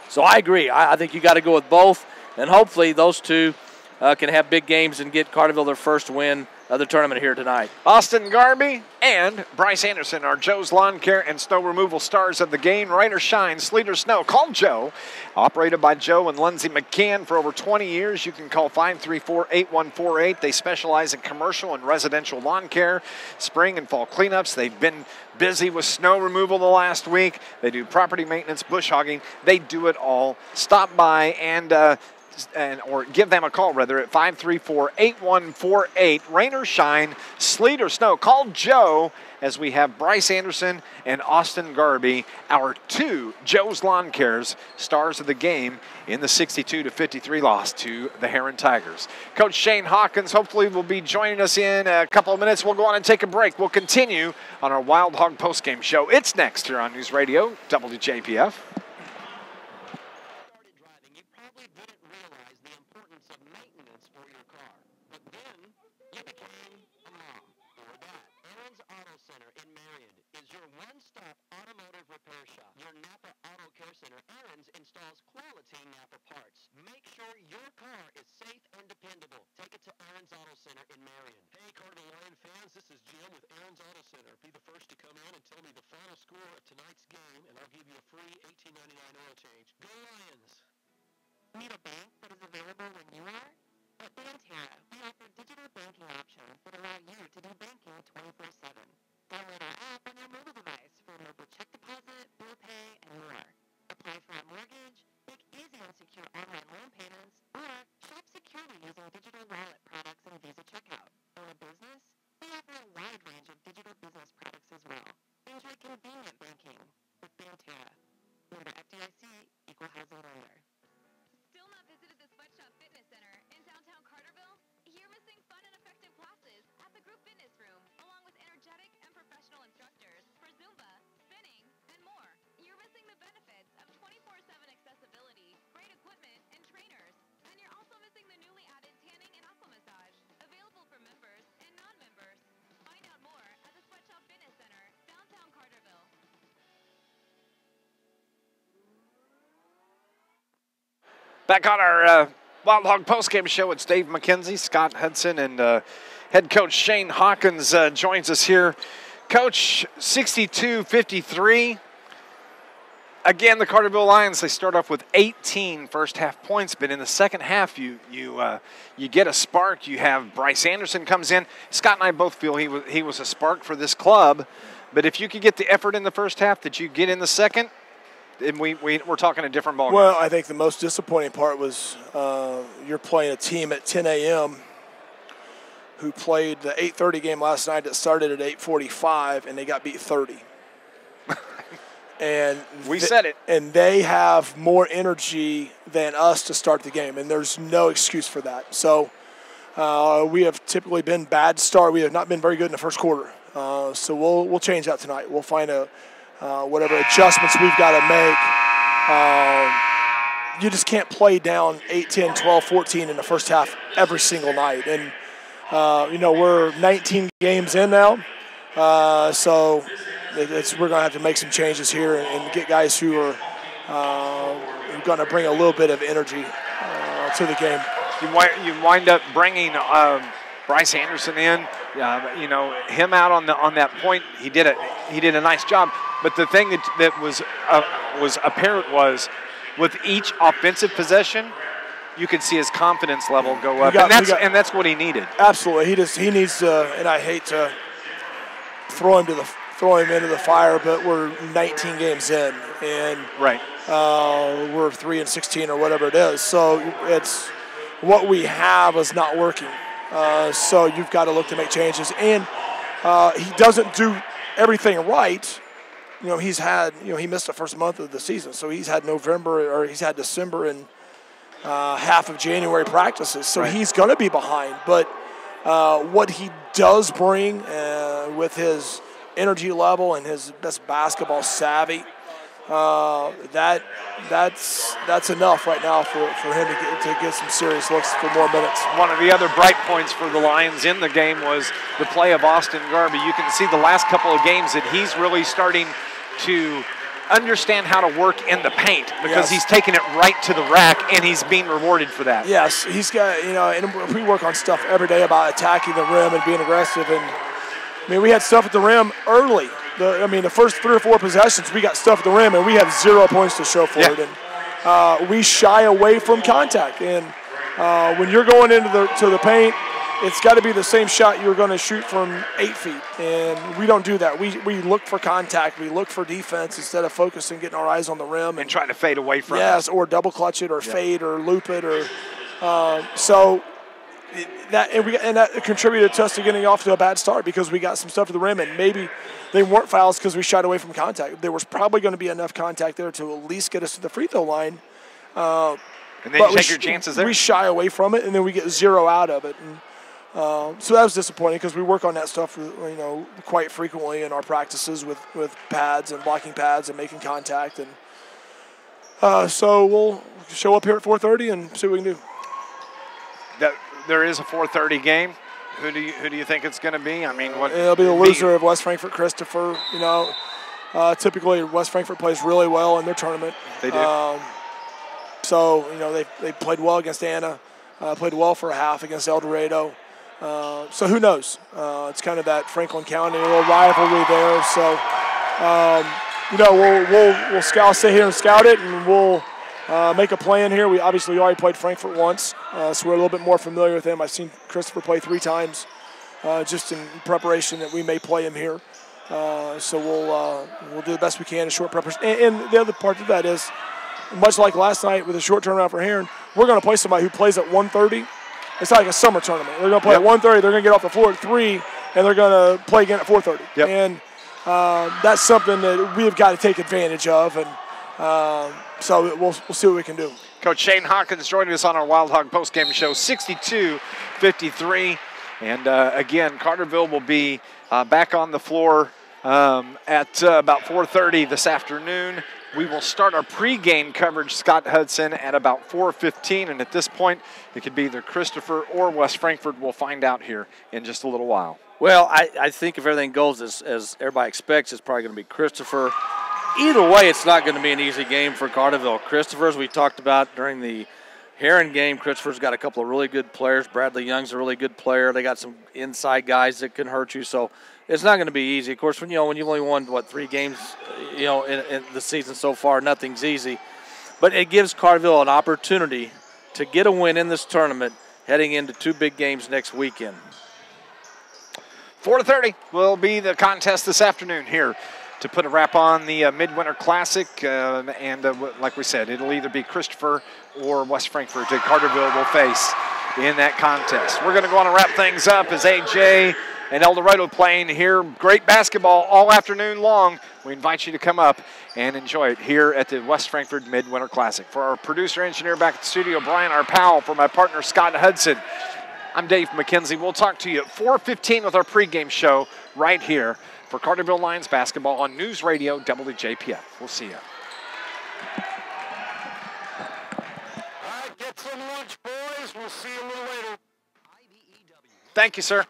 So I agree. I think you got to go with both, and hopefully those two can have big games and get Carterville their first win of the tournament here tonight. Austin Garby and Bryce Anderson are Joe's Lawn Care and Snow Removal stars of the game. Rain or shine, sleet or snow, call Joe. Operated by Joe and Lindsay McCann for over 20 years. You can call 534-8148. They specialize in commercial and residential lawn care, spring and fall cleanups. They've been busy with snow removal the last week. They do property maintenance, bush hogging. They do it all. Stop by and or give them a call rather at 534-8148. Rain or shine, sleet or snow, call Joe as we have Bryce Anderson and Austin Garby, our two Joe's Lawn Cares stars of the game in the 62-53 loss to the Herrin Tigers. Coach Shane Hawkins hopefully will be joining us in a couple of minutes. We'll go on and take a break. We'll continue on our Wild Hog postgame show. It's next here on News Radio WJPF. Installs quality Napa parts. Make sure your car is safe and dependable. Take it to Aaron's Auto Center in Marion. Hey, Carterville Lion fans, this is Jim with Aaron's Auto Center. Be the first to come in and tell me the final score of tonight's game, and I'll give you a free $18.99 oil change. Go Lions! Need a bank that is available when you are? At Banterra, we offer digital banking options that allow you to do banking 24/7. Download our app on your mobile device for mobile check deposit, bill pay, and more. Apply for a mortgage, make easy and secure online loan payments, or shop securely using digital wallet products and Visa checkout. Own a business? We offer a wide range of digital business products as well. Enjoy convenient banking with Banterra. Member FDIC, Equal Housing Lender. Still not visited the Sweatshop Fitness Center in downtown Carterville? You're missing fun and effective classes at the group fitness room, along with energetic and professional instructors for Zumba, spinning, and more. You're missing the benefits of 24/7 accessibility, great equipment, and trainers. And you're also missing the newly added tanning and aqua massage, available for members and non-members. Find out more at the Sweatshop Fitness Center, downtown Carterville. Back on our Wild Hog postgame show, it's Dave McKenzie, Scott Hudson, and head coach Shane Hawkins joins us here. Coach, 62-53. Again, the Carterville Lions, they start off with 18 first half points, but in the second half, you get a spark. You have Bryce Anderson comes in. Scott and I both feel he was a spark for this club, but if you could get the effort in the first half that you get in the second, and we're talking a different ballgame. Well, I think the most disappointing part was you're playing a team at 10 a.m. who played the 8:30 game last night that started at 8:45, and they got beat 30. And we said it. And they have more energy than us to start the game, and there's no excuse for that. So we have typically been bad to start. We have not been very good in the first quarter. So we'll change that tonight. We'll find whatever adjustments we've got to make. You just can't play down 8, 10, 12, 14 in the first half every single night. And, we're 19 games in now. So we're going to have to make some changes here and get guys who are going to bring a little bit of energy to the game. You wind up bringing Bryce Anderson in. Him out on that point, he did a nice job. But the thing that was apparent was with each offensive possession, you could see his confidence level go up, and that's what he needed. Absolutely, he needs to. And I hate to throw him into the fire, but we're 19 games in, and right, we're 3-16 or whatever it is. So it's what we have is not working. So you've got to look to make changes, and he doesn't do everything right. He missed the first month of the season, so he's had December and half of January practices, so right. He's going to be behind. But what he does bring with his energy level and his best basketball savvy, that's enough right now for him to get some serious looks for more minutes. One of the other bright points for the Lions in the game was the play of Austin Garby. You can see the last couple of games that he's really starting to understand how to work in the paint because he's taking it right to the rack, and he's being rewarded for that. Yes, he's got, and we work on stuff every day about attacking the rim and being aggressive. And we had stuff at the rim early. The first 3 or 4 possessions, we got stuff at the rim, and we have 0 points to show for it. And we shy away from contact. And when you're going into the paint, it's got to be the same shot you're going to shoot from 8 feet, and we don't do that. We look for contact. We look for defense instead of focusing, getting our eyes on the rim. And trying to fade away from it. Or double clutch it or fade or loop it. Or so that contributed to us to getting off to a bad start because we got some stuff to the rim, and maybe they weren't fouls because we shied away from contact. There was probably going to be enough contact there to at least get us to the free throw line. And then you take your chances there. We shy away from it, and then we get 0 out of it. And, so that was disappointing because we work on that stuff, quite frequently in our practices with pads and blocking pads and making contact. And so we'll show up here at 4:30 and see what we can do. There is a 4:30 game. Who do you think it's going to be? I mean, it'll be the loser of West Frankfort Christopher. Typically West Frankfort plays really well in their tournament. They do. So they played well against Anna, played well for a half against El Dorado. So who knows? It's kind of that Franklin County little rivalry there. So we'll stay here and scout it, and we'll make a plan here. We obviously already played Frankfort once, so we're a little bit more familiar with them. I've seen Christopher play 3 times, just in preparation that we may play him here. So we'll do the best we can in short preparation. And the other part of that is, much like last night with a short turnaround for Herrin, we're going to play somebody who plays at 1:30. It's like a summer tournament. They're going to play at 1:30. They're going to get off the floor at 3, and they're going to play again at 4:30. Yep. And that's something that we've got to take advantage of. And so we'll see what we can do. Coach Shane Hawkins joining us on our Wild Hog postgame show, 62-53. And again, Carterville will be back on the floor at about 4:30 this afternoon. We will start our pregame coverage, Scott Hudson, at about 4:15. And at this point, it could be either Christopher or West Frankfort. We'll find out here in just a little while. Well, I think if everything goes as everybody expects, it's probably going to be Christopher. Either way, it's not going to be an easy game for Carterville. Christopher, as we talked about during the Herrin game, Christopher's got a couple of really good players. Bradley Young's a really good player. They got some inside guys that can hurt you. So it's not going to be easy. Of course, when you've only won, 3 games, in the season so far, nothing's easy. But it gives Carterville an opportunity to get a win in this tournament heading into 2 big games next weekend. 4:30 will be the contest this afternoon here to put a wrap on the Midwinter Classic. Like we said, it'll either be Christopher or West Frankfort that Carterville will face in that contest. We're going to go on and wrap things up as AJ and El Dorado playing here. Great basketball all afternoon long. We invite you to come up and enjoy it here at the West Frankfort Midwinter Classic. For our producer engineer back at the studio, Brian, our pal, for my partner, Scott Hudson, I'm Dave McKenzie. We'll talk to you at 4:15 with our pregame show right here for Carterville Lions basketball on News Radio WJPF. We'll see you. All right, get some lunch, boys. We'll see you a little later. Thank you, sir.